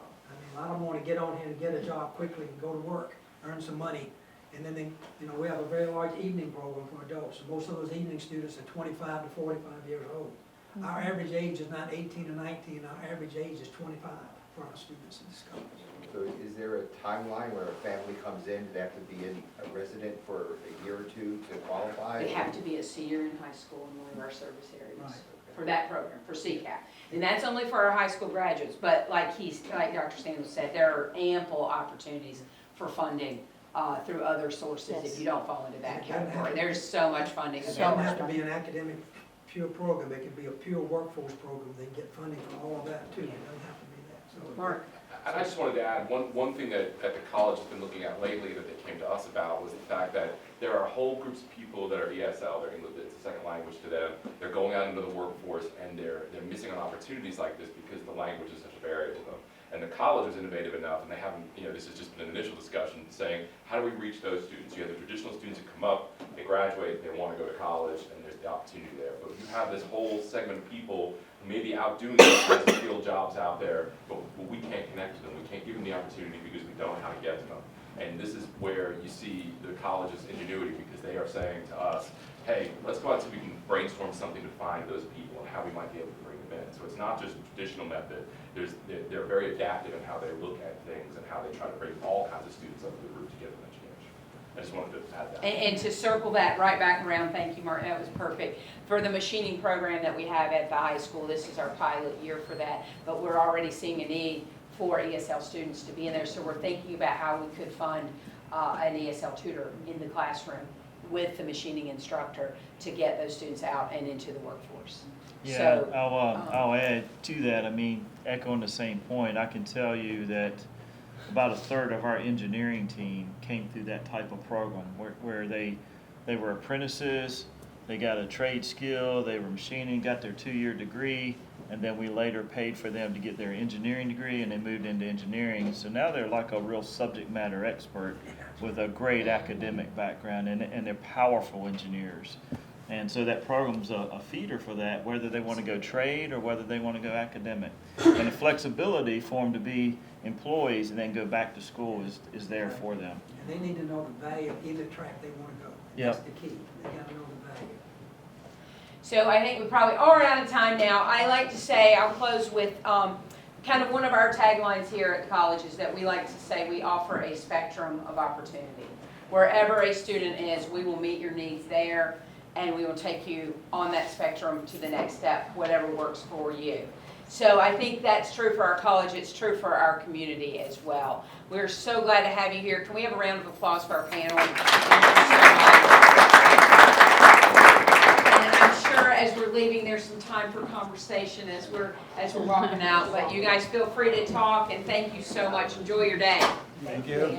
A lot of them want to get on here and get a job quickly and go to work, earn some money. And then we have a very large evening program for adults. Most of those evening students are 25 to 45 years old. Our average age is not 18 or 19, our average age is 25 for our students in this college. So is there a timeline where a family comes in, do they have to be a resident for a year or two to qualify? They have to be a senior in high school in one of our service areas Right. for that program, for CCAP. And that's only for our high school graduates, but like Dr. Sanders said, there are ample opportunities for funding through other sources if you don't fall into that category. There's so much funding It doesn't have available. to be an academic pure program, it could be a pure workforce program, they get funding for all of that too, it doesn't have to be that. So Mark? I just wanted to add, one thing that the college has been looking at lately that they came to us about was the fact that there are whole groups of people that are ESL, they're English, it's a second language to them, they're going out into the workforce and they're missing on opportunities like this because the language is such a barrier to them. And the college is innovative enough, and they haven't, this has just been an initial discussion saying, how do we reach those students? You have the traditional students who come up, they graduate, they want to go to college, and there's the opportunity there. But you have this whole segment of people who may be out doing those kinds of field jobs out there, but we can't connect to them. We can't give them the opportunity because we don't know how to get to them. And this is where you see the college's ingenuity, because they are saying to us, hey, let's go out so we can brainstorm something to find those people and how we might be able to bring them in. So it's not just a traditional method. They're very adaptive in how they look at things and how they try to bring all kinds of students up the route to get them education. I just wanted to add that. And to circle that right back around, thank you, Martin, that was perfect. For the machining program that we have at the high school, this is our pilot year for that, but we're already seeing a need for ESL students to be in there. So we're thinking about how we could fund an ESL tutor in the classroom with the machining instructor to get those students out and into the workforce. Yeah, So, I'll add to that. I mean, echoing the same point, I can tell you that about a third of our engineering team came through that type of program where they were apprentices, they got a trade skill, they were machining, got their 2-year degree, and then we later paid for them to get their engineering degree, and they moved into engineering. So now they're like a real subject matter expert with a great academic background, and they're powerful engineers. And so that program's a feeder for that, whether they want to go trade or whether they want to go academic. And the flexibility for them to be employees and then go back to school is there for them. And they need to know the value of either track they want to go. That's the key. They got to know the value. So I think we probably are out of time now. I like to say, I'll close with kind of one of our taglines here at the college is that we like to say we offer a spectrum of opportunity. Wherever a student is, we will meet your needs there, and we will take you on that spectrum to the next step, whatever works for you. So I think that's true for our college. It's true for our community as well. We're so glad to have you here. Can we have a round of applause for our panel? Thank you so much. And I'm sure as we're leaving, there's some time for conversation as we're walking out. But you guys feel free to talk, and thank you so much. Enjoy your day. Thank you.